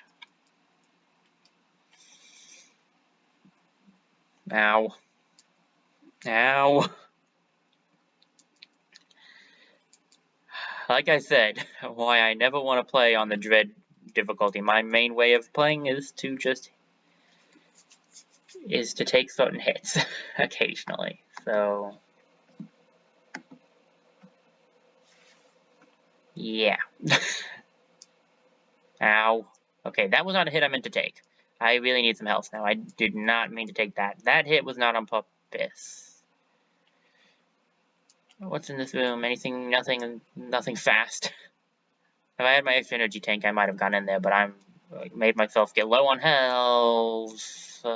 Ow. Ow. Like I said, why I never want to play on the Dread difficulty. My main way of playing is to take certain hits occasionally. So yeah. Ow. Okay, that was not a hit I meant to take. I really need some health now. I did not mean to take that. That hit was not on purpose. What's in this room? Anything? Nothing fast. If I had my extra energy tank, I might have gone in there, but I'm made myself get low on health.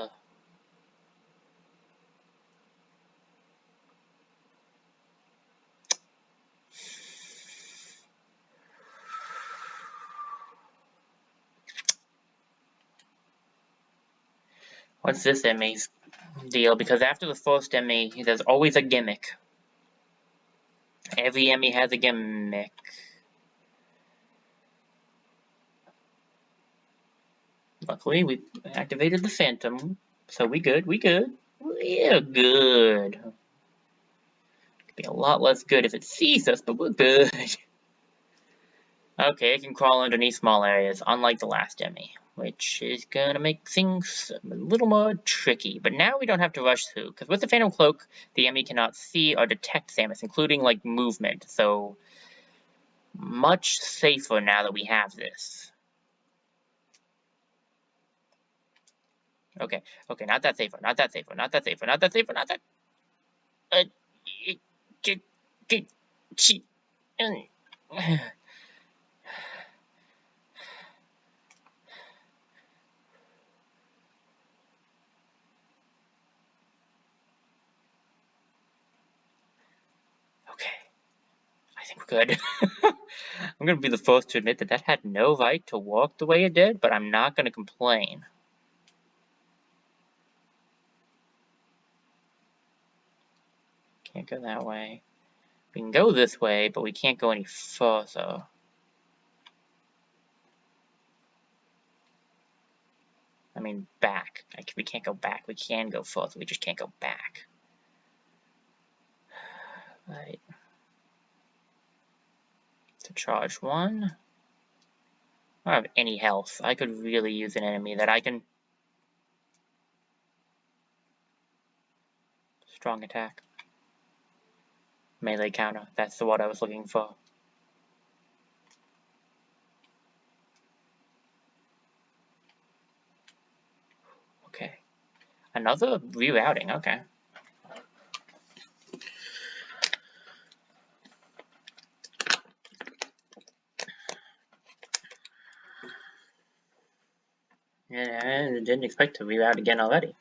What's this Emmy's deal? Because after the first Emmy, there's always a gimmick. Every Emmy has a gimmick. Luckily, we activated the Phantom, so we good. We're good. Could be a lot less good if it sees us, but we're good. Okay, it can crawl underneath small areas, unlike the last Emmy, which is gonna make things a little more tricky. But now we don't have to rush through, because with the Phantom Cloak, the Emmy cannot see or detect Samus, including, like, movement, so much safer now that we have this. Okay, not that safer, not that safer, not that safer, not that safer, not that... Okay, I think we're good. I'm gonna be the first to admit that had no right to work the way it did, but I'm not gonna complain. Can't go that way. We can go this way, but we can't go any further. I mean, back. We can't go back. We can go further. We just can't go back. Right. To charge one. I don't have any health. I could really use an enemy that I can... Strong attack. Melee counter. That's the word I was looking for. Okay. Another rerouting. Okay. Yeah, I didn't expect to reroute again already.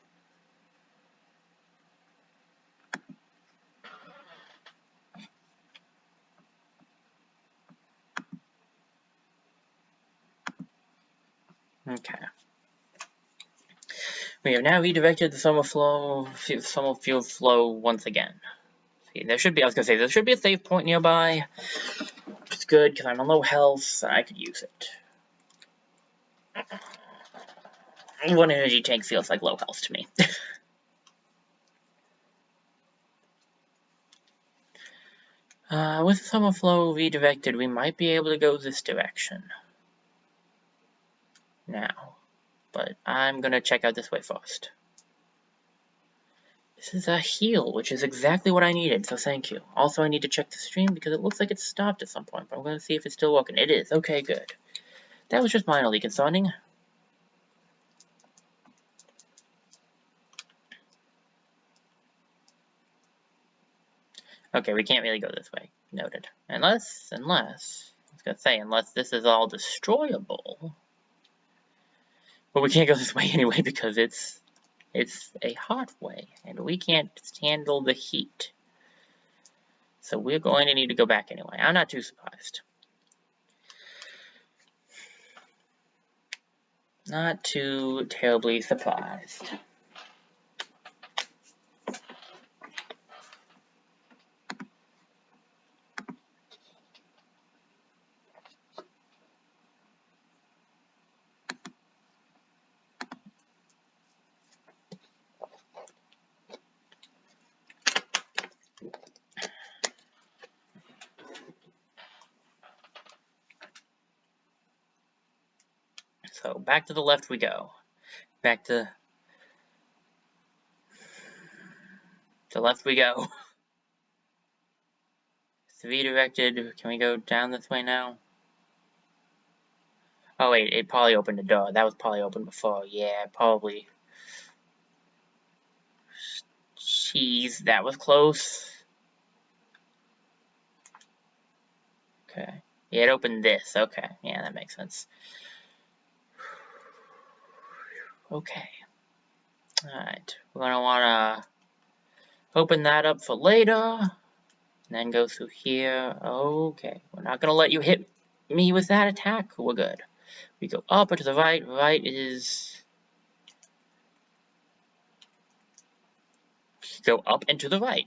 Okay. We have now redirected the summer fuel flow once again. See, there should be a save point nearby. It's good because I'm on low health and I could use it. One energy tank feels like low health to me. With summer flow redirected, we might be able to go this direction now, but I'm gonna check out this way first. This is a heal, which is exactly what I needed, so thank you. Also, I need to check the stream because it looks like it stopped at some point, but I'm gonna see if it's still working. It is. Okay, good. That was just minorly concerning. Okay, we can't really go this way. Noted. Unless, I was gonna say, unless this is all destroyable. But we can't go this way anyway because it's a hot way, and we can't handle the heat. So we're going to need to go back anyway. I'm not too surprised. Not too terribly surprised. So back to the left we go. Back to the left we go. 3 directed. Can we go down this way now? Oh wait, it probably opened the door. That was probably open before. Yeah, probably. Jeez, that was close. Okay. Yeah, it opened this. Okay. Yeah, that makes sense. Okay. Alright. We're gonna wanna open that up for later. And then go through here. Okay. We're not gonna let you hit me with that attack. We're good. We go up or to the right. Right is... Go up and to the right.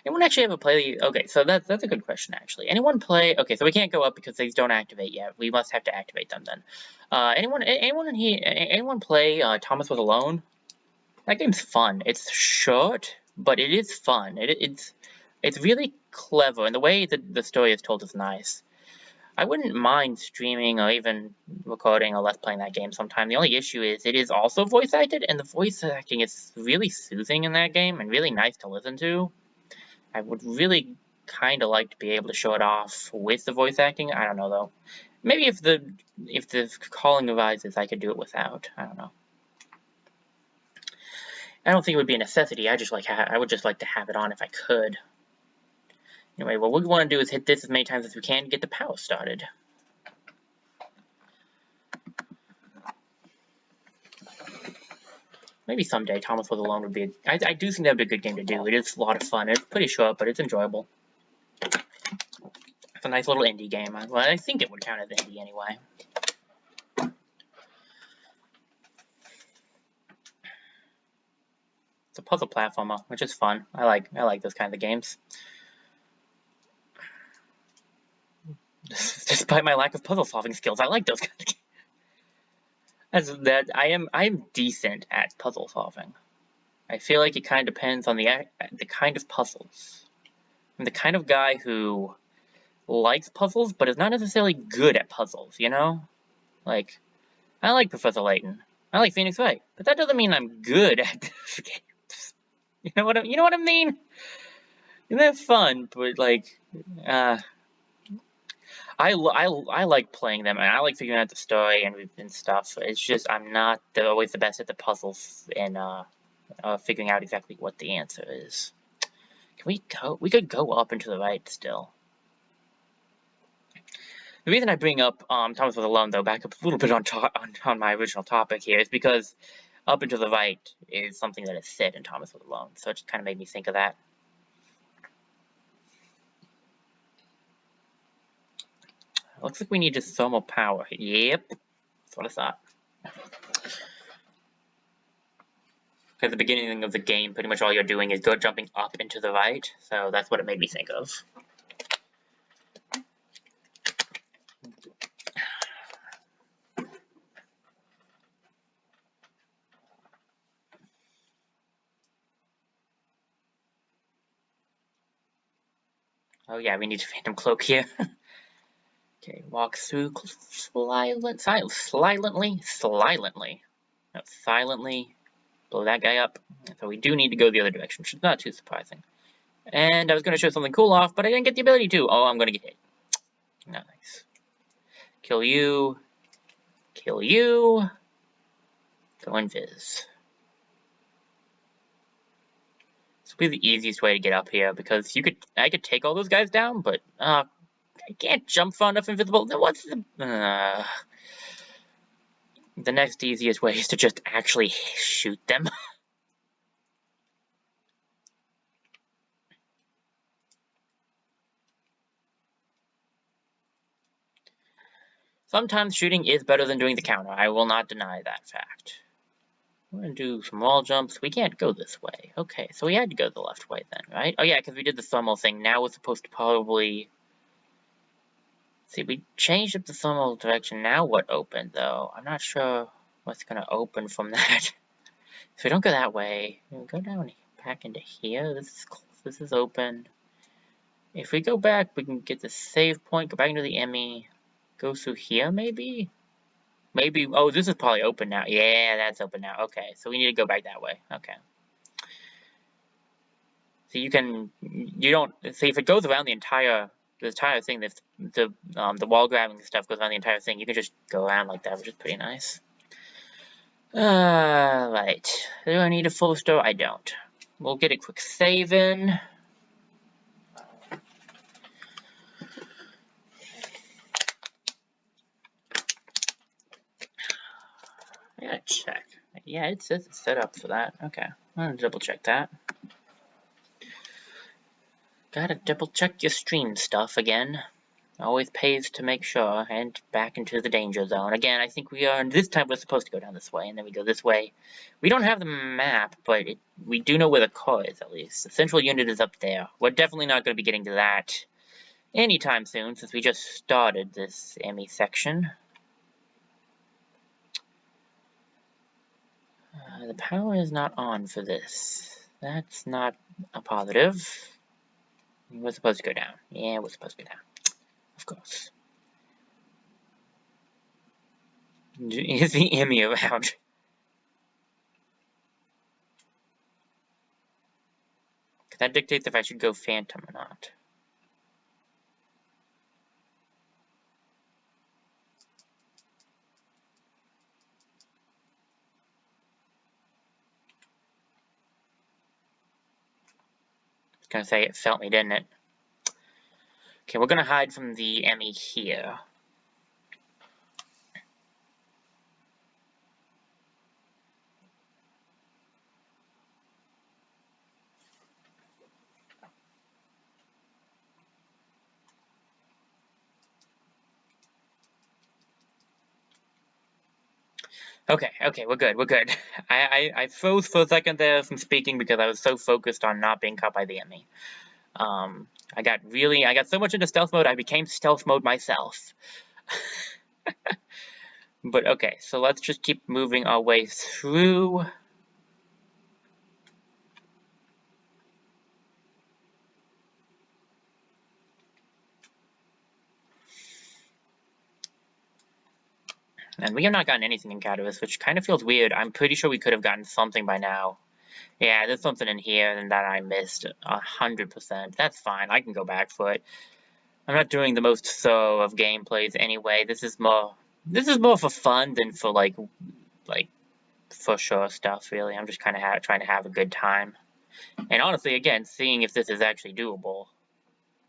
Anyone actually ever play... Okay, so that's a good question, actually. Anyone play... Okay, so we can't go up because these don't activate yet. We must have to activate them, then. Anyone play Thomas Was Alone? That game's fun. It's short, but it is fun. It's really clever, and the way that the story is told is nice. I wouldn't mind streaming or even recording or let's playing that game sometime. The only issue is it is also voice acted, and the voice acting is really soothing in that game and really nice to listen to. I would really kind of like to be able to show it off with the voice acting. I don't know though. Maybe if the calling arises, I could do it without. I don't know. I don't think it would be a necessity. I would just like to have it on if I could. Anyway, what we want to do is hit this as many times as we can to get the power started. Maybe someday Thomas Was Alone would be... I do think that would be a good game to do. It is a lot of fun. It's pretty short, but it's enjoyable. It's a nice little indie game. Well, I think it would count as indie anyway. It's a puzzle platformer, which is fun. I like those kinds of games. Despite my lack of puzzle solving skills, I like those kinds of games. I am decent at puzzle solving. I feel like it kind of depends on the kind of puzzles. I'm the kind of guy who likes puzzles, but is not necessarily good at puzzles, you know? Like, I like Professor Layton. I like Phoenix Wright, but that doesn't mean I'm good at those games. You know what I mean? And they're fun, but like, I like playing them, and I like figuring out the story and stuff. It's just I'm not always the best at the puzzles and figuring out exactly what the answer is. Can we go? We could go up and to the right still. The reason I bring up Thomas Was Alone, though, back up a little bit on my original topic here, is because up and to the right is something that is said in Thomas Was Alone, so it just kind of made me think of that. Looks like we need just thermal power. Yep, that's what I thought. At the beginning of the game, pretty much all you're doing is jumping up and to the right, so that's what it made me think of. Oh yeah, we need a phantom cloak here. Okay, walk through silently, blow that guy up. So we do need to go the other direction, which is not too surprising. And I was going to show something cool off, but I didn't get the ability to. Oh, I'm going to get hit. Nice. Kill you. Kill you. Go invis. So be the easiest way to get up here, because I could take all those guys down, but I can't jump far enough invisible. Then what's the next easiest way is to just actually shoot them. Sometimes shooting is better than doing the counter. I will not deny that fact. We're gonna do some wall jumps. We can't go this way. Okay, so we had to go the left way then, right? Oh yeah, because we did the thermal thing. Now we're supposed to probably... See, we changed up the thermal direction. Now what opened, though? I'm not sure what's gonna open from that. So we don't go that way. We go down back into here. This is open. If we go back, we can get the save point, go back into the Emmy, go through here, maybe? Maybe, oh, this is probably open now. Yeah, that's open now. Okay, so we need to go back that way. Okay. So you don't, see, if it goes around the entire thing, the wall grabbing stuff goes around the entire thing, you can just go around like that, which is pretty nice. Right. Do I need a full restore? I don't. We'll get a quick save in. I gotta check. Yeah, it says it's set up for that. Okay. I'm gonna double check that. Gotta double check your stream stuff again. Always pays to make sure, and back into the danger zone. Again, I think we are, this time we're supposed to go down this way, and then we go this way. We don't have the map, but we do know where the core is, at least. The central unit is up there. We're definitely not going to be getting to that anytime soon, since we just started this Emmy section. The power is not on for this. That's not a positive. We're supposed to go down. Yeah, we're supposed to go down. Of course. Is the Emmy around? That dictates if I should go Phantom or not. I was gonna say it felt me, didn't it? Okay, we're gonna hide from the Emmy here. Okay, we're good. I froze for a second there from speaking because I was so focused on not being caught by the enemy. I got so much into stealth mode, I became stealth mode myself. But okay, so let's just keep moving our way through. And we have not gotten anything in Catavis, which kind of feels weird. I'm pretty sure we could have gotten something by now. Yeah, there's something in here that I missed 100%. That's fine, I can go back for it. I'm not doing the most thorough of gameplays anyway. This is more for fun than for like for sure stuff, really. I'm just kind of trying to have a good time. And honestly, again, seeing if this is actually doable.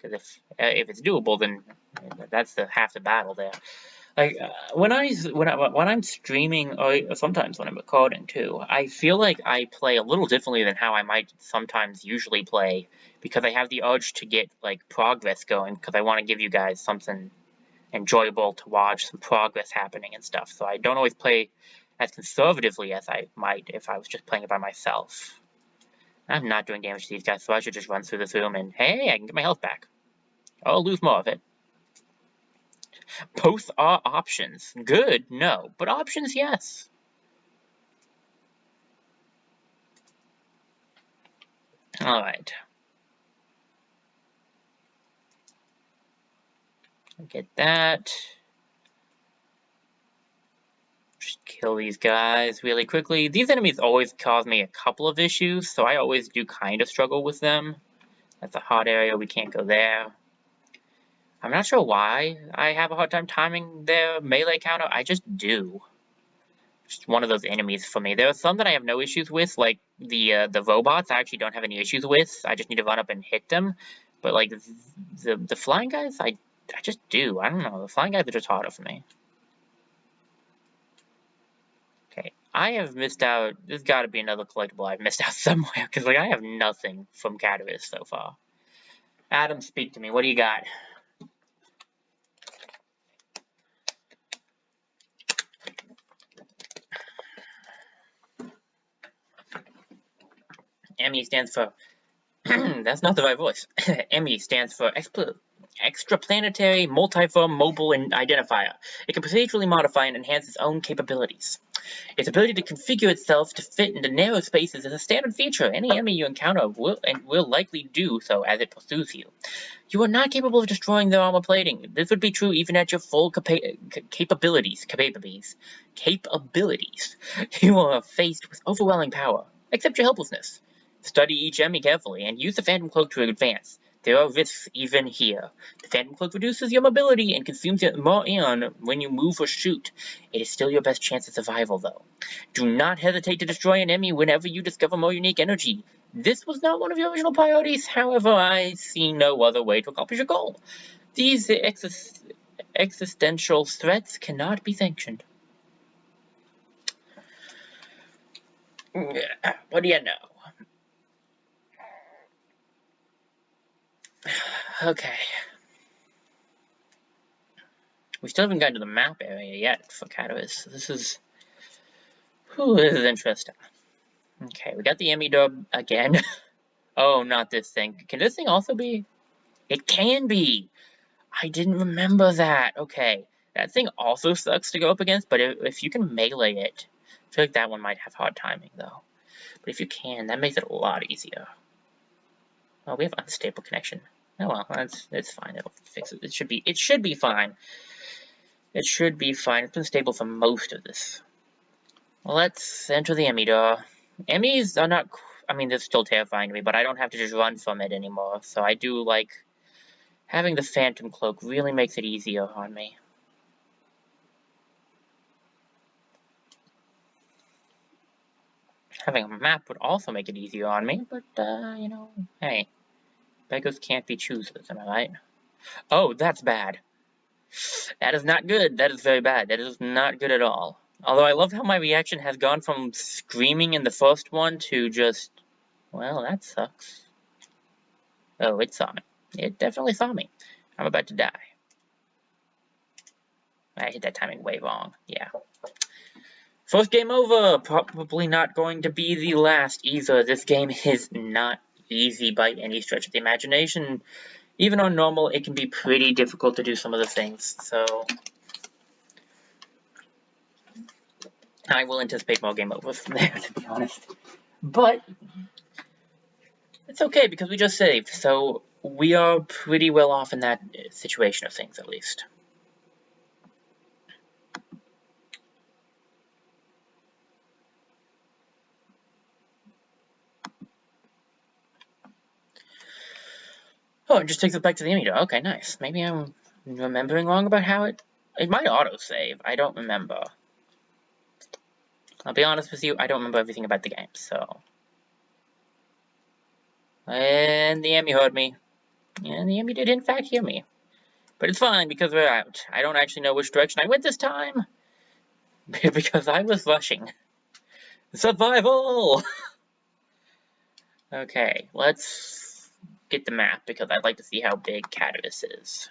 Because if it's doable, then that's half the battle there. Like when I'm streaming, or sometimes when I'm recording too, I feel like I play a little differently than how I might sometimes usually play, because I have the urge to get like progress going, because I want to give you guys something enjoyable to watch, some progress happening and stuff. So I don't always play as conservatively as I might if I was just playing it by myself. I'm not doing damage to these guys, so I should just run through this room and hey, I can get my health back. I'll lose more of it. Both are options. Good, no. But options, yes. Alright. Get that. Just kill these guys really quickly. These enemies always cause me a couple of issues, so I always do kind of struggle with them. That's a hot area, we can't go there. I'm not sure why I have a hard time timing their melee counter, I just do. just one of those enemies for me. There are some that I have no issues with, like the robots. I actually don't have any issues with. I just need to run up and hit them. But like the flying guys, I just do. I don't know. The flying guys are just harder for me. Okay, I have missed out. There's got to be another collectible I've missed out somewhere because like I have nothing from Catalyst so far. Adam, speak to me. What do you got? ME stands for. That's not the right voice. ME stands for Extraplanetary Multiform Mobile Identifier. It can procedurally modify and enhance its own capabilities. Its ability to configure itself to fit into narrow spaces is a standard feature. Any enemy you encounter will likely do so as it pursues you. You are not capable of destroying their armor plating. This would be true even at your full capabilities. You are faced with overwhelming power. Accept your helplessness. Study each enemy carefully and use the Phantom Cloak to advance. There are risks even here. The Phantom Cloak reduces your mobility and consumes more ion when you move or shoot. It is still your best chance of survival, though. Do not hesitate to destroy an enemy whenever you discover more unique energy. This was not one of your original priorities, however, I see no other way to accomplish your goal. These existential threats cannot be sanctioned. What do you know? Okay. We still haven't gotten to the map area yet for Catalyst. This is interesting. Okay, we got the Emmy dub again. Oh, not this thing. Can this thing also be? It can be! I didn't remember that. Okay, that thing also sucks to go up against, but if you can melee it, I feel like that one might have hard timing, though. But if you can, that makes it a lot easier. Oh, we have unstable connection. Oh well, it's fine. It'll fix it. It should be fine. It should be fine. It's been stable for most of this. Well, let's enter the Emmy door. Emmys are not. I mean, they're still terrifying to me, but I don't have to just run from it anymore. So I do like having the Phantom Cloak. Really makes it easier on me. Having a map would also make it easier on me, but you know, hey, beggars can't be choosers. Am I right? Oh, that's bad. That is not good. That is very bad. That is not good at all. Although I love how my reaction has gone from screaming in the first one to just, well, that sucks. Oh, it saw me. It definitely saw me. I'm about to die. I hit that timing way wrong. Yeah. First game over. Probably not going to be the last either. This game is not easy by any stretch of the imagination. Even on normal, it can be pretty difficult to do some of the things, so I will anticipate more game overs from there, to be honest. But it's okay, because we just saved, so we are pretty well off in that situation of things, at least. Oh, it just takes us back to the Emmy door. Okay, nice. Maybe I'm remembering wrong about how it might autosave. I don't remember. I'll be honest with you, I don't remember everything about the game, so. And the Emmy heard me. And the Emmy did in fact hear me. But it's fine, because we're out. I don't actually know which direction I went this time. Because I was rushing. Survival! Okay, let's get the map, because I'd like to see how big Catalyst is.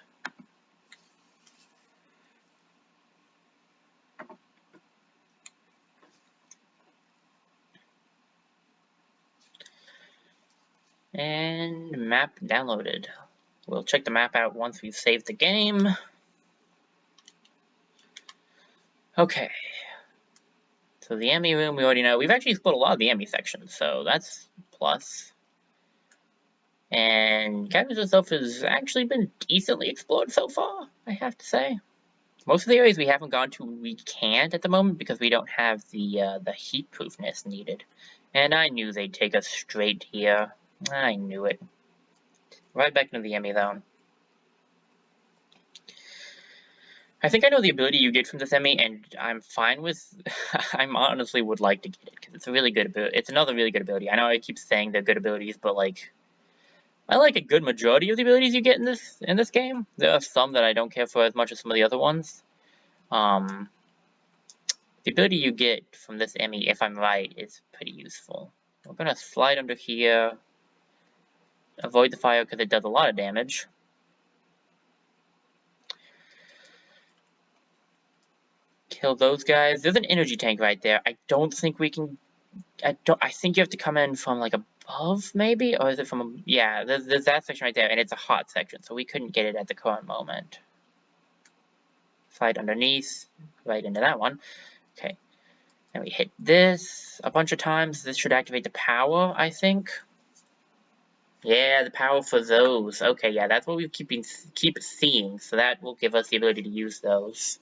And map downloaded. We'll check the map out once we've saved the game. Okay. So the Emmy room, we already know. We've actually explored a lot of the Emmy sections, so that's plus. And Catalyst itself has actually been decently explored so far, I have to say. Most of the areas we haven't gone to, we can't at the moment because we don't have the heat-proofness needed. And I knew they'd take us straight here. I knew it. Right back into the Emmy, though. I think I know the ability you get from this Emmy, and I'm fine with. I honestly would like to get it because it's a really good ability. It's another really good ability. I know I keep saying they're good abilities, but like, I like a good majority of the abilities you get in this game. There are some that I don't care for as much as some of the other ones. The ability you get from this Emmy, if I'm right, is pretty useful. We're gonna slide under here, avoid the fire because it does a lot of damage. Kill those guys. There's an energy tank right there. I don't think we can. I think you have to come in from like above, maybe, or is it from? Yeah, there's that section right there, and it's a hot section, so we couldn't get it at the current moment. Slide underneath, right into that one. Okay, and we hit this a bunch of times. This should activate the power, I think. Yeah, the power for those. Okay, yeah, that's what we keep seeing, so that will give us the ability to use those.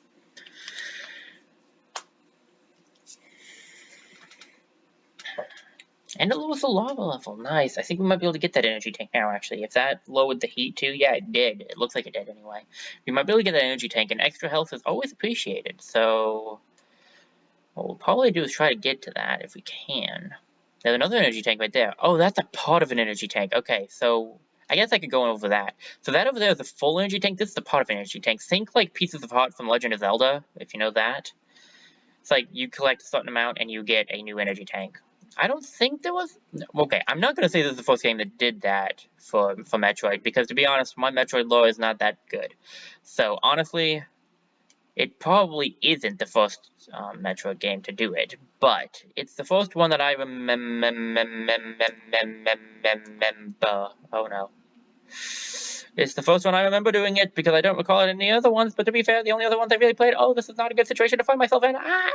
And it lowers the lava level. Nice. I think we might be able to get that energy tank now, actually. If that lowered the heat too, yeah, it did. It looks like it did anyway. We might be able to get that energy tank, and extra health is always appreciated. So what we'll probably do is try to get to that if we can. There's another energy tank right there. Oh, that's a part of an energy tank. Okay, so I guess I could go over that. So that over there is a full energy tank. This is the part of an energy tank. Think like Pieces of Heart from Legend of Zelda, if you know that. It's like you collect a certain amount and you get a new energy tank. I don't think there was... Okay, I'm not going to say this is the first game that did that for Metroid, because to be honest, my Metroid lore is not that good. So, honestly, it probably isn't the first Metroid game to do it, but it's the first one that I remember... Oh no. It's the first one I remember doing it, because I don't recall any other ones, but to be fair, the only other ones I really played, oh, this is not a good situation to find myself in. I'm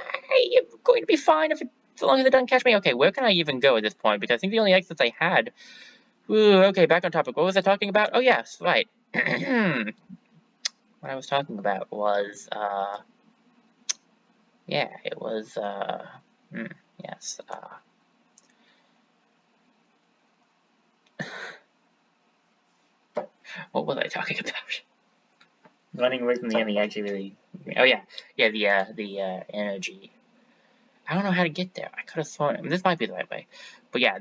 going to be fine if as long as it doesn't catch me. Okay, where can I even go at this point? Because I think the only exits I had... Ooh, okay, back on topic. What was I talking about? Oh, yes, right. What I was talking about was, yeah, it was, yes, what was I talking about? Running away from the enemy actually really... Oh, yeah. Yeah, the energy... I don't know how to get there. I could have sworn... This might be the right way. But yeah,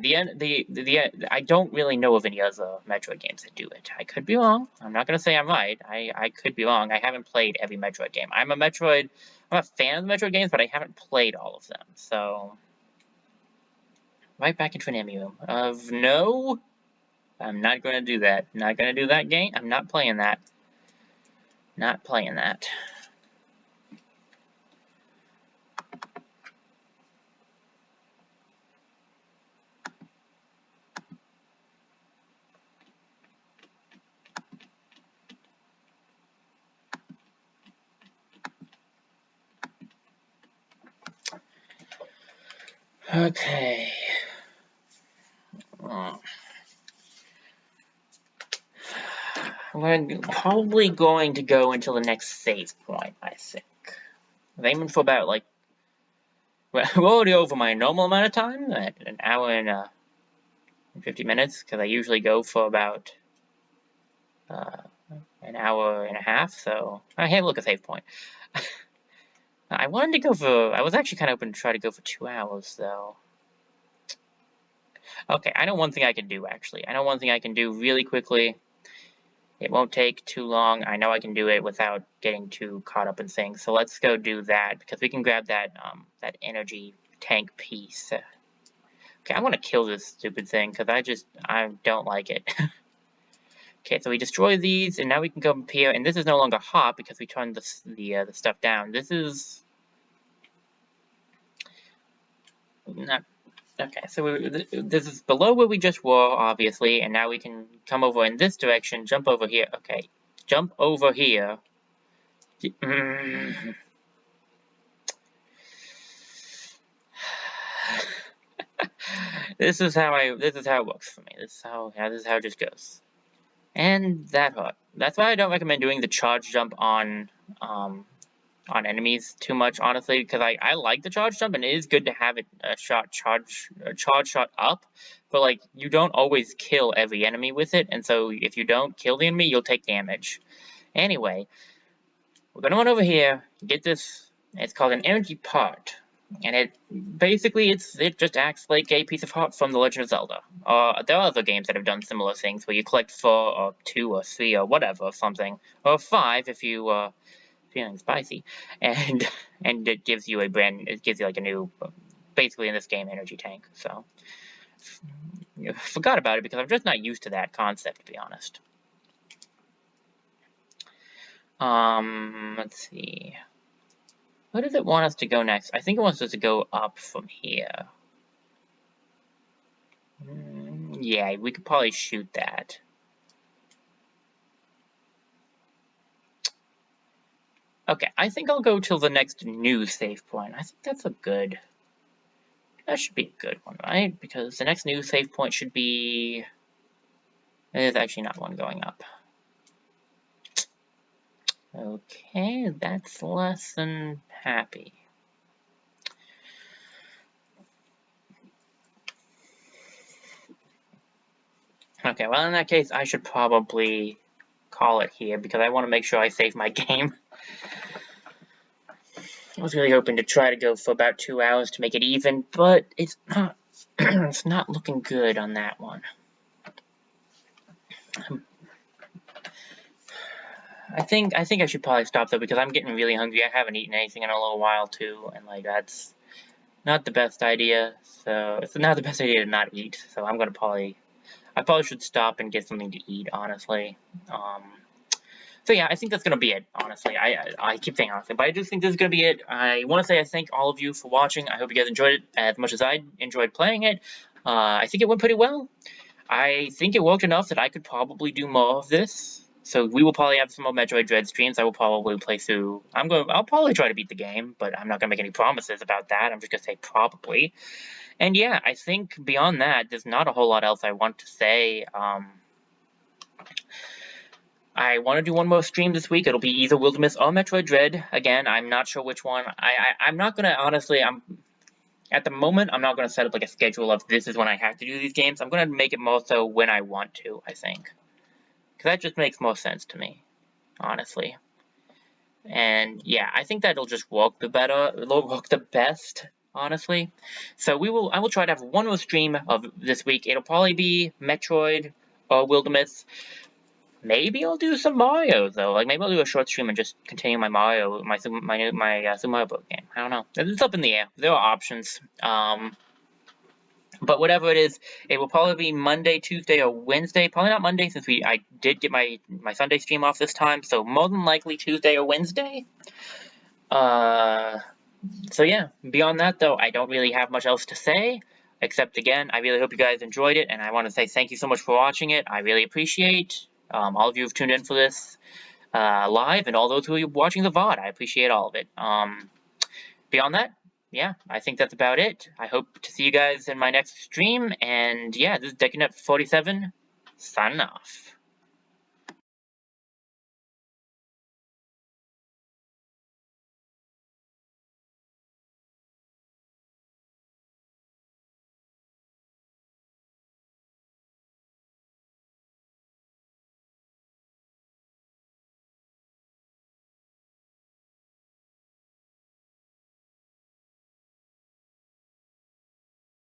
I don't really know of any other Metroid games that do it. I could be wrong. I'm not going to say I'm right. I could be wrong. I haven't played every Metroid game. I'm a fan of the Metroid games, but I haven't played all of them. So... Right back into an enemy room. No... I'm not going to do that. Not going to do that game. I'm not playing that. Not playing that. Okay. We're probably going to go until the next save point, I think. I'm aiming for about, like... We're already over my normal amount of time, at an hour and 50 minutes, because I usually go for about an hour and a half, so... Hey, look, a save point. I wanted to go for... I was actually kind of hoping to try to go for 2 hours, though. Okay, I know one thing I can do, actually. I know one thing I can do really quickly. It won't take too long. I know I can do it without getting too caught up in things. So let's go do that, because we can grab that that energy tank piece. Okay, I want to kill this stupid thing, because I don't like it. Okay, so we destroy these, and now we can go up here, and this is no longer hot, because we turned the stuff down. This is... not... Okay, so this is below where we just were, obviously, and now we can come over in this direction, jump over here. Okay, jump over here. This is how it works for me. This is how it just goes. And that hurt. That's why I don't recommend doing the charge jump on enemies too much, honestly, because I like the charge jump, and it is good to have it charge shot up, but like you don't always kill every enemy with it, and so if you don't kill the enemy, you'll take damage. Anyway, we're gonna run over here, get this. It's called an energy part, and it just acts like a piece of heart from The Legend of Zelda. There are other games that have done similar things where you collect 4 or 2 or 3 or whatever something, or 5 if you feeling spicy, and it gives you like a new, basically in this game, energy tank. So forgot about it because I'm just not used to that concept, to be honest. Let's see. Where does it want us to go next? I think it wants us to go up from here. Yeah, we could probably shoot that. Okay, I think I'll go till the next new save point. I think that should be a good one, right? Because the next new save point should be... There's actually not one going up. Okay, that's less than happy. Okay, well, in that case, I should probably call it here because I want to make sure I save my game. I was really hoping to try to go for about 2 hours to make it even, but it's not. It's not looking good on that one. I think I should probably stop though because I'm getting really hungry. I haven't eaten anything in a little while too, and like that's not the best idea. So it's not the best idea to not eat. So I probably should stop and get something to eat, honestly. So yeah, I think that's gonna be it. Honestly, I keep saying honestly, but I just think this is gonna be it. I want to say I thank all of you for watching. I hope you guys enjoyed it as much as I enjoyed playing it. I think it went pretty well. I think it worked enough that I could probably do more of this. So we will probably have some more Metroid Dread streams. I will probably play through. I'll probably try to beat the game, but I'm not gonna make any promises about that. I'm just gonna say probably. And yeah, I think beyond that, there's not a whole lot else I want to say. I want to do one more stream this week. It'll be either Wilderness or Metroid Dread. Again, I'm not sure which one. I'm not gonna honestly. At the moment, I'm not gonna set up like a schedule of this is when I have to do these games. I'm gonna make it more so when I want to. I think. Because that just makes more sense to me, honestly. And yeah, I think that'll just work the best, honestly. So I will try to have one more stream of this week. It'll probably be Metroid or Wilderness. Maybe I'll do some Mario though. Like maybe I'll do a short stream and just continue my Mario, my Super Mario Bros. Game. I don't know. It's up in the air. There are options. But whatever it is, it will probably be Monday, Tuesday, or Wednesday. Probably not Monday since I did get my Sunday stream off this time. So more than likely Tuesday or Wednesday. So yeah, beyond that though, I don't really have much else to say. Except again, I really hope you guys enjoyed it. And I want to say thank you so much for watching it. I really appreciate all of you who've tuned in for this live and all those who are watching the VOD. I appreciate all of it. Beyond that, yeah, I think that's about it. I hope to see you guys in my next stream, and yeah, this is DecaNet47, signing off.